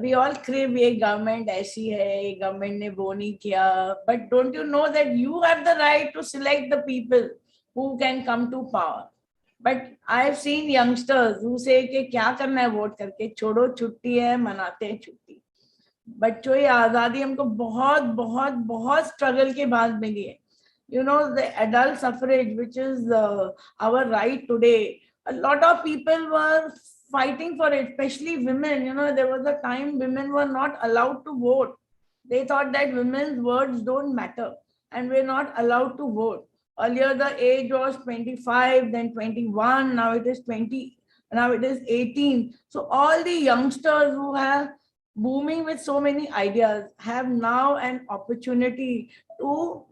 We all crave a government ऐसी है, government ने वो नहीं किया. But don't you know that you have the right to select the people who can come to power? But I've seen youngsters who say कि क्या करना है वोट करके, छोड़ो छुट्टी है, मनाते हैं छुट्टी. बच्चों ये आज़ादी हमको बहुत बहुत बहुत स्ट्रगल के बाद मिली है. You know, the adult suffrage, which is our right today, a lot of people were fighting for it, especially women. You know, there was a time women were not allowed to vote. They thought that women's words don't matter and we're not allowed to vote. Earlier, the age was 25, then 21, now it is 20, now it is 18. So all the youngsters who have booming with so many ideas have now an opportunity to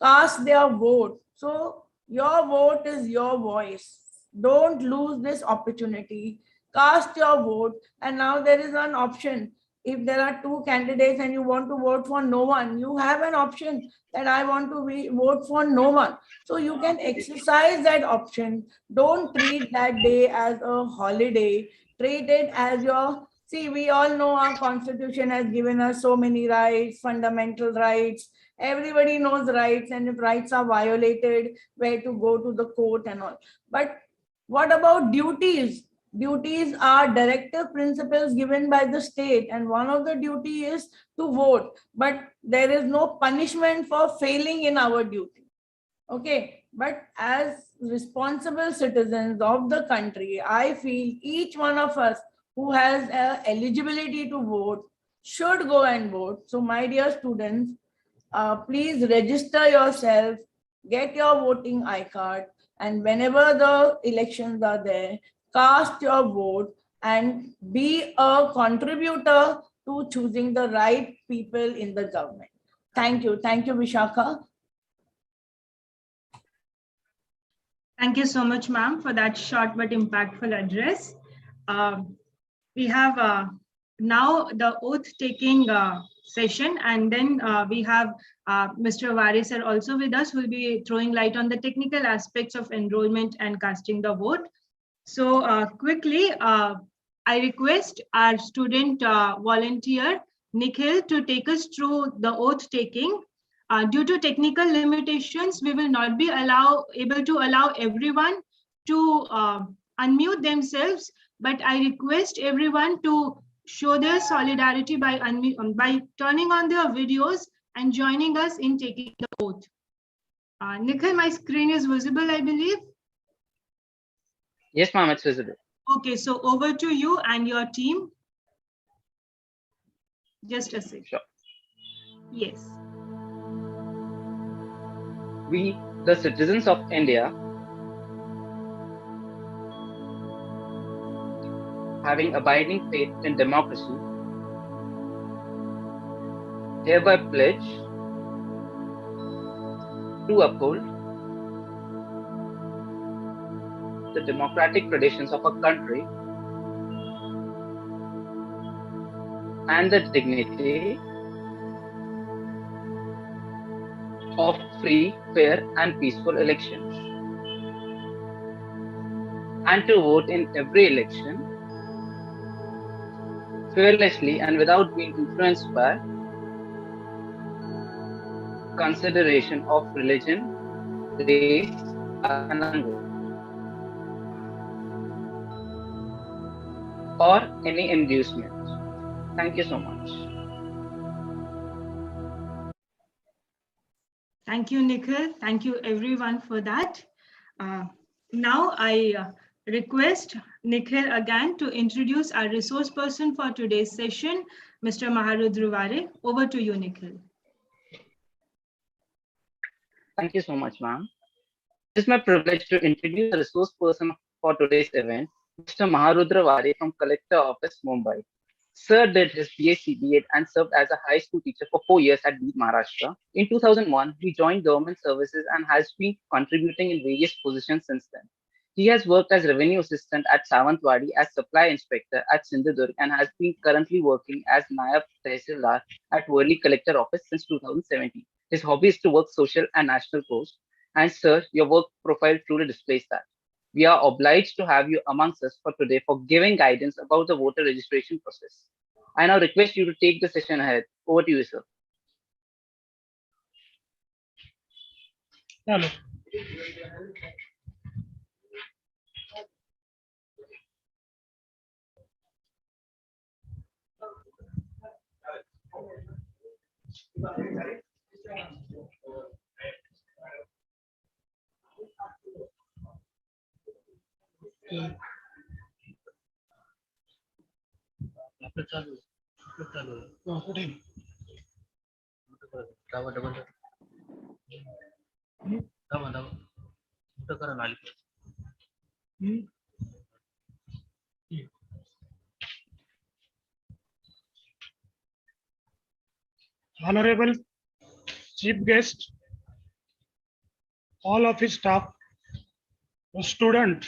cast their vote. So your vote is your voice. Don't lose this opportunity. Cast your vote. And now there is an option. If there are two candidates and you want to vote for no one, you have an option that I want to vote for no one. So you can exercise that option. Don't treat that day as a holiday. Treat it as your, see, we all know our constitution has given us so many rights, fundamental rights. Everybody knows rights, and if rights are violated, where to go to the court and all. But what about duties? Duties are directive principles given by the state, and one of the duty is to vote. But there is no punishment for failing in our duty. Okay, but as responsible citizens of the country, I feel each one of us who has eligibility to vote should go and vote. So my dear students, please register yourself, get your voting iCard, and whenever the elections are there, cast your vote and be a contributor to choosing the right people in the government. Thank you. Thank you, Vishakha. Thank you so much, ma'am, for that short but impactful address. We have now the oath-taking session, and then we have Mr. Varis sir also with us, who will be throwing light on the technical aspects of enrollment and casting the vote. So quickly, I request our student volunteer, Nikhil, to take us through the oath-taking. Due to technical limitations, we will not be able to allow everyone to unmute themselves, but I request everyone to show their solidarity by turning on their videos and joining us in taking the oath. Nikhil, my screen is visible, I believe. Yes, ma'am, it's visible. Okay, so over to you and your team. Just a second. Sure. Yes. We, the citizens of India, having abiding faith in democracy, hereby pledge to uphold the democratic traditions of our country and the dignity of free, fair, and peaceful elections, and to vote in every election fearlessly and without being influenced by consideration of religion, race, and language, or any inducement. Thank you so much. Thank you, Nikhil. Thank you, everyone, for that. Now I request Nikhil again to introduce our resource person for today's session, Mr. Maharudra Vare. Over to you, Nikhil. Thank you so much, ma'am. It is my privilege to introduce the resource person for today's event, Mr. Maharudra Vare from Collector Office, Mumbai. Sir did his BSc B.Ed and served as a high school teacher for 4 years at Beat, Maharashtra. In 2001, he joined government services and has been contributing in various positions since then. He has worked as revenue assistant at Sawantwadi, as supply inspector at Sindhudurg, and has been currently working as Nayab Tehsildar at Worli Collector Office since 2017. His hobby is to work social and national posts, And sir, your work profile truly displays that. We are obliged to have you amongst us for today for giving guidance about the voter registration process. I now request you to take the session ahead. Over to you, sir. Hello. Honorable Chief Guest, all of his staff, student,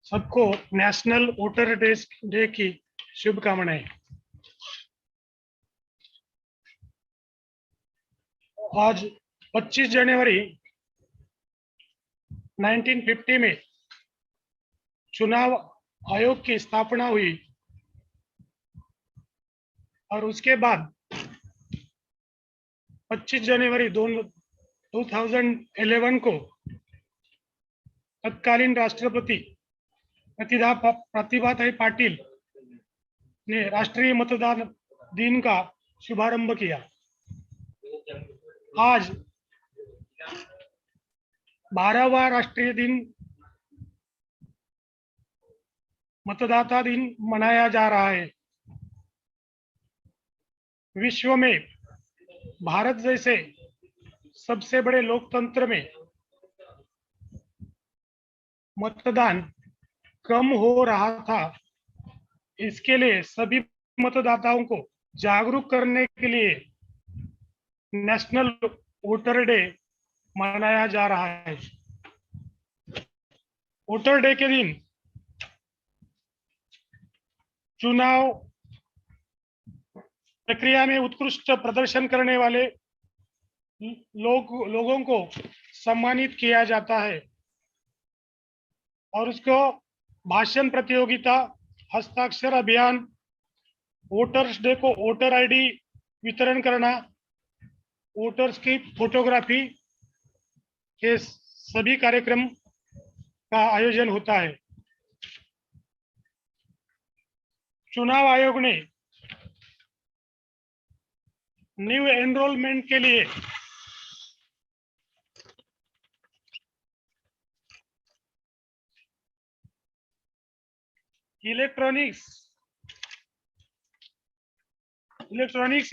सबको national voter day की शुभकामनाएं। आज 25 जनवरी 1950 में चुनाव आयोग की स्थापना हुई और उसके बाद 25 जनवरी 2011 को तत्कालीन राष्ट्रपति प्रतिभाताई पाटिल ने राष्ट्रीय मतदान दिन का शुभारंभ किया। आज 12वां राष्ट्रीय दिन मतदाता दिन मनाया जा रहा है। विश्व में भारत जैसे सबसे बड़े लोकतंत्र में मतदान कम हो रहा था। इसके लिए सभी मतदाताओं को जागरूक करने के लिए नेशनल वोटर डे मनाया जा रहा है। वोटर डे के दिन चुनाव प्रक्रिया में उत्कृष्ट प्रदर्शन करने वाले लोगों को सम्मानित किया जाता है और उसको भाषण प्रतियोगिता, हस्ताक्षर अभियान, वोटर्स डे को वोटर आईडी वितरण करना, वोटर्स की फोटोग्राफी के सभी कार्यक्रम का आयोजन होता है। चुनाव आयोग ने न्यू एनरोलमेंट के लिए electronics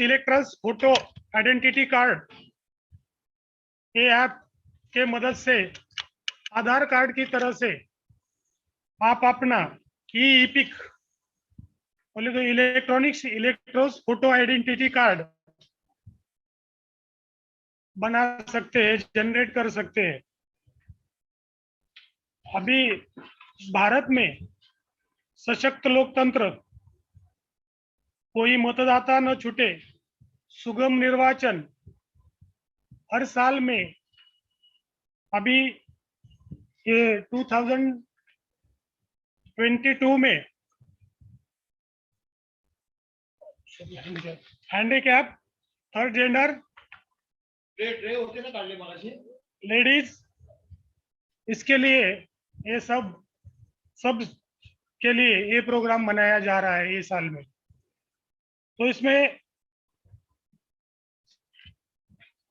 electors photo identity card के ऐप के मदद से आधार कार्ड की तरह से आप अपना EPIC electronics इलेक्ट्रोस photo identity card बना सकते हैं, जनरेट कर सकते हैं। अभी भारत में सशक्त लोकतंत्र, कोई मतदाता न छूटे, सुगम निर्वाचन, हर साल में अभी ये 2022 में हैंडीकैप, थर्ड जेंडर, लेडीज, इसके लिए ये सब के लिए ये प्रोग्राम मनाया जा रहा है ये साल में। तो इसमें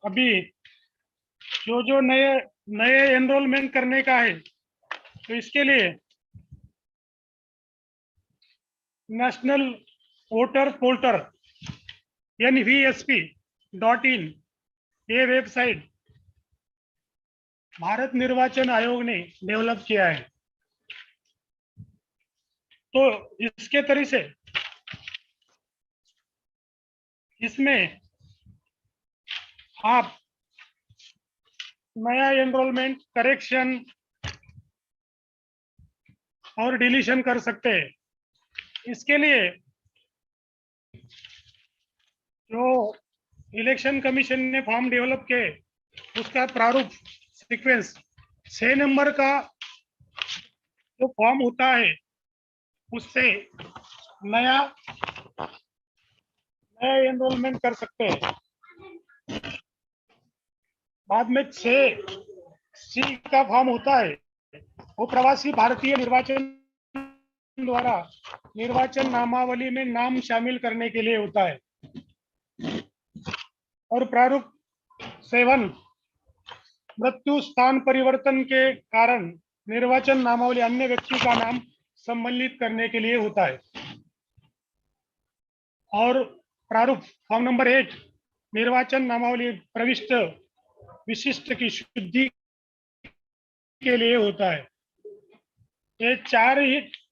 अभी जो नए एनरोलमेंट करने का है, तो इसके लिए नेशनल वोटर पोर्टल NVSP.in ये वेबसाइट भारत निर्वाचन आयोग ने डेवलप किया है। तो इसके तरीके से इसमें आप नया एनरोलमेंट, करेक्शन और डिलीशन कर सकते हैं। इसके लिए जो इलेक्शन कमीशन ने फॉर्म डेवलप किए, उसका प्रारूप सीक्वेंस 6 नंबर का जो फॉर्म होता है उससे नया एनरोलमेंट कर सकते हैं। बाद में 6C का फॉर्म होता है, वो प्रवासी भारतीय निर्वाचन द्वारा निर्वाचन नामावली में नाम शामिल करने के लिए होता है। और प्रारूप 7 मृत्यु स्थान परिवर्तन के कारण निर्वाचन नामावली अन्य व्यक्ति का नाम सम्मिलित करने के लिए होता है। और प्रारूप फॉर्म नंबर 8 निर्वाचन नामावली प्रविष्ट विशिष्ट की शुद्धि के लिए होता है। ये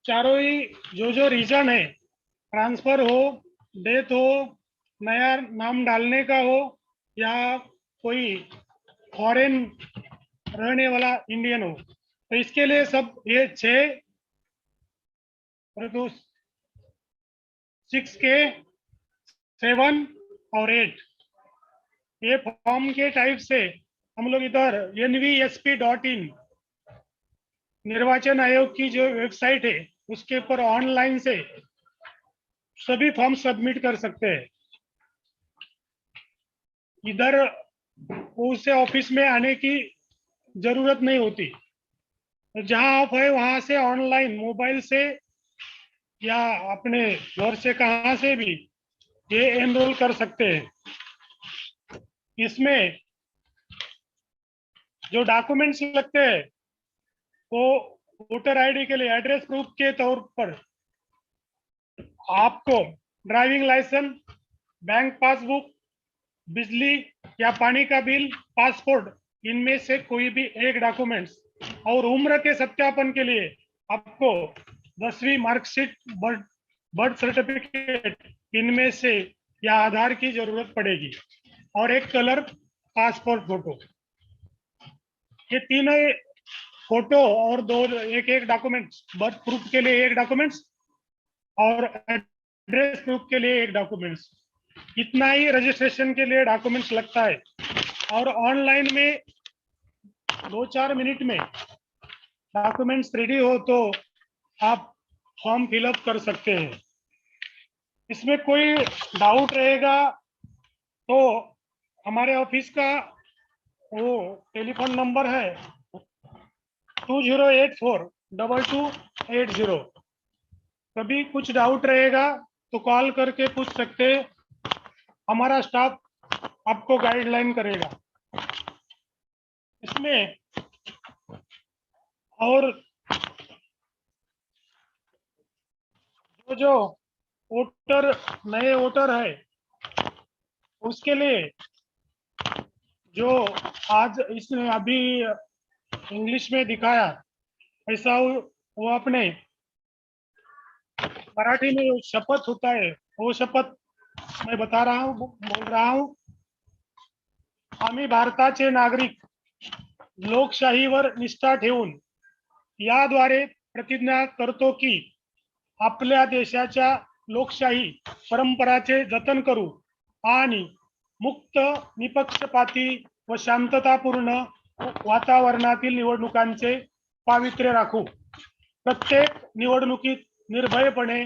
चारों ही जो रीजन है, ट्रांसफर हो, डेथ हो, नया नाम डालने का हो या कोई फॉरेन रहने वाला इंडियन हो, तो इसके लिए सब ये 6 के 7 और 8 ये फॉर्म के टाइप से हम लोग इधर nvsp.in निर्वाचन आयोग की जो वेबसाइट है उसके ऊपर ऑनलाइन से सभी फॉर्म सबमिट कर सकते हैं। इधर उसे ऑफिस में आने की जरूरत नहीं होती, जहां आप है वहां से ऑनलाइन मोबाइल से या अपने घर से कहां से भी ये एनरोल कर सकते हैं। इसमें जो डॉक्यूमेंट्स लगते हैं वो वोटर आईडी के लिए एड्रेस प्रूफ के तौर पर आपको ड्राइविंग लाइसेंस, बैंक पासबुक, बिजली या पानी का बिल, पासपोर्ट, इनमें से कोई भी एक डॉक्यूमेंट्स, और उम्र के सत्यापन के लिए आपको 10वीं मार्कशीट, बर्थ सर्टिफिकेट इनमें से या आधार की जरूरत पड़ेगी, और एक कलर पासपोर्ट फोटो। ये तीनों फोटो और एक डॉक्यूमेंट्स, बर्थ प्रूफ के लिए एक डॉक्यूमेंट्स और एड्रेस प्रूफ के लिए एक डॉक्यूमेंट्स, इतना ही रजिस्ट्रेशन के लिए डॉक्यूमेंट्स लगता है। और ऑनलाइन में 2-4 मिनट में डॉक्यूमेंट्स रेडी हो तो आप फॉर्म फिलअप कर सकते हैं। इसमें कोई डाउट रहेगा तो हमारे ऑफिस का वो टेलीफोन नंबर है 2084-2280। कभी कुछ डाउट रहेगा तो कॉल करके पूछ सकते हैं, हमारा स्टाफ आपको गाइडलाइन करेगा। इसमें और जो वोटर नए वोटर है उसके लिए जो आज इसने अभी इंग्लिश में दिखाया, ऐसा वो अपने मराठी में जो शपथ होता है वो शपथ मैं बता रहा हूँ, बोल रहा हूँ। आम्ही भारताचे नागरिक लोकशाहीवर निष्ठा ठेवून याद्वारे प्रतिज्ञा करतो की आपल्या देशाच्या लोकशाही परंपराचे जतन करू आणि मुक्त, निपक्षपाती व शांततापूर्ण वातावरणातील निवडणुकांचे पावित्र्य राखू। प्रत्येक निवडणुकीत निर्भयपणे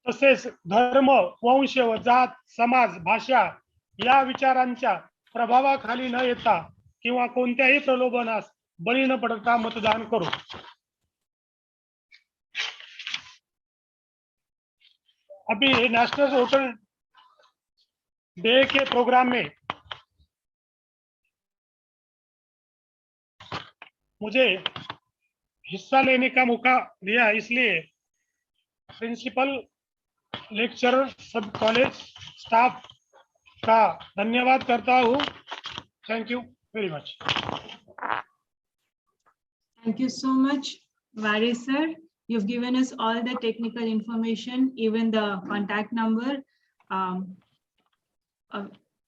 तसेच धर्म, वंश व जात, समाज, भाषा या विचारांच्या प्रभावाखाली न येता किंवा कोणत्याही प्रलोभनास बळी न पडता मतदान करू। अभी नेशनल वोटर डे के प्रोग्राम में मुझे हिस्सा लेने का मौका दिया, इसलिए प्रिंसिपल, लेक्चरर, सब कॉलेज स्टाफ का धन्यवाद करता हूँ। Thank you very much. Thank you so much, Varis sir. You've given us all the technical information, even the contact number.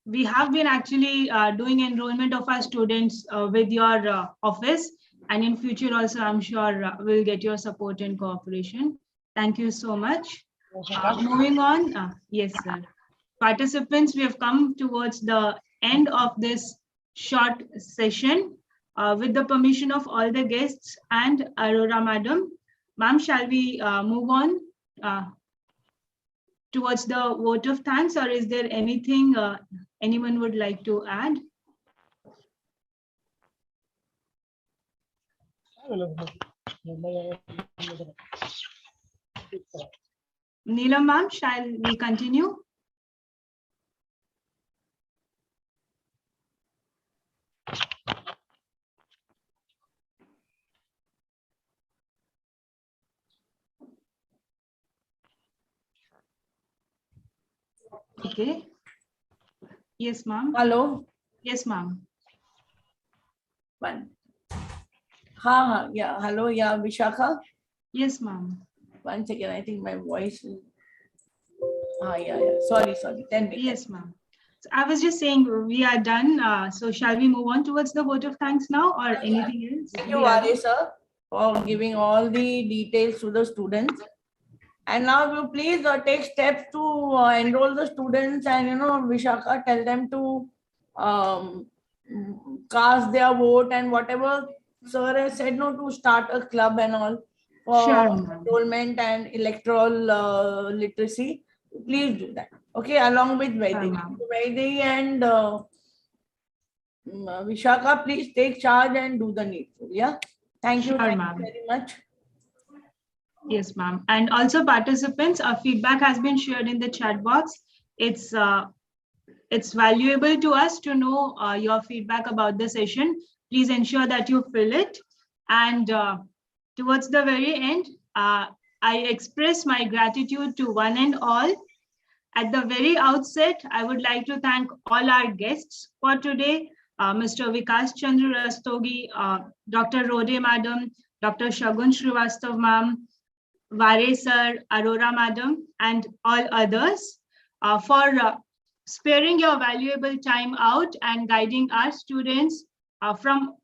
We have been actually doing enrollment of our students with your office, and in future also, I'm sure we'll get your support and cooperation. Thank you so much. Moving on, yes, sir. Participants, we have come towards the end of this short session. With the permission of all the guests and Arora Madam, ma'am, shall we move on towards the vote of thanks, or is there anything anyone would like to add? Neelam ma'am, shall we continue? Okay. Yes, ma'am. Hello. Yes, ma'am. One. Yeah. Hello. Yeah, Vishakha. Yes, ma'am. One second. I think my voice is. Yeah. Sorry. 10 minutes. Yes, ma'am. So I was just saying we are done. So shall we move on towards the vote of thanks now, or anything else? Thank you, Vare sir, for giving all the details to the students. And now you please take steps to enroll the students, and Vishakha, tell them to cast their vote, and whatever sir has said, to start a club and all for Sure, enrollment and electoral literacy. Please do that. Okay, along with Vaidehi. Vaidehi and Vishakha, please take charge and do the needful. Yeah. Thank you. Sure, Thank ma'am. you very much. Yes, ma'am. And also participants, our feedback has been shared in the chat box. It's valuable to us to know your feedback about the session. Please ensure that you fill it. And towards the very end, I express my gratitude to one and all. At the very outset, I would like to thank all our guests for today, Mr. Vikas Chandra Rastogy, Dr. Rode Madam, Dr. Shagun Srivastava Ma'am, Vare Sir, Arora Madam, and all others for sparing your valuable time out and guiding our students from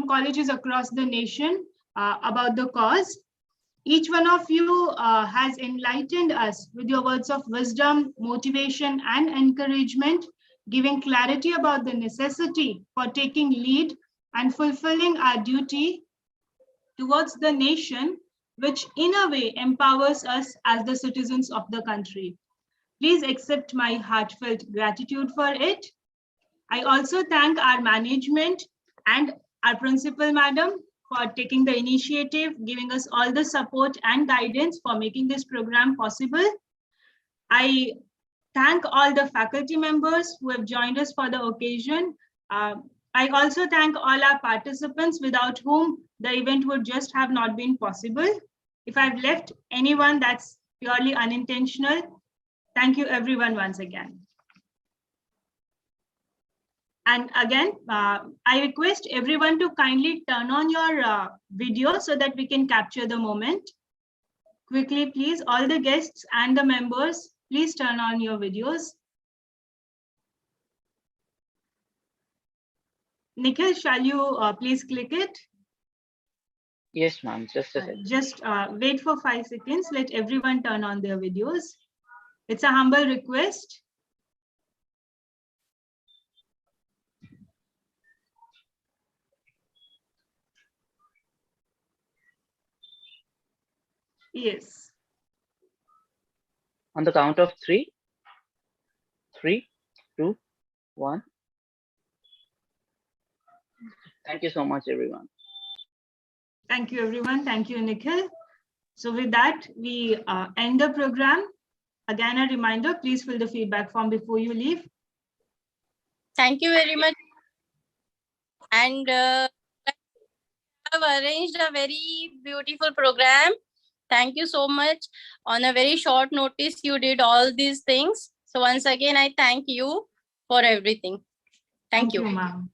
colleges across the nation about the cause. Each one of you has enlightened us with your words of wisdom, motivation, and encouragement, giving clarity about the necessity for taking lead and fulfilling our duty towards the nation, which in a way empowers us as the citizens of the country. Please accept my heartfelt gratitude for it. I also thank our management and our principal madam for taking the initiative, giving us all the support and guidance for making this program possible. I thank all the faculty members who have joined us for the occasion. I also thank all our participants without whom the event would just have not been possible. If I've left anyone, that's purely unintentional. Thank you everyone once again. And again, I request everyone to kindly turn on your video so that we can capture the moment. Quickly, please, all the guests and the members, please turn on your videos. Nikhil, shall you please click it? Yes, ma'am. Just a second. Just wait for 5 seconds. Let everyone turn on their videos. It's a humble request. Yes. On the count of 3, 3, 2, 1. Thank you so much, everyone. Thank you, everyone. Thank you, Nikhil. So with that, we end the program. Again, a reminder, please fill the feedback form before you leave. Thank you very much. And have arranged a very beautiful program. Thank you so much. On a very short notice, you did all these things. So once again, I thank you for everything. Thank you. Ma'am.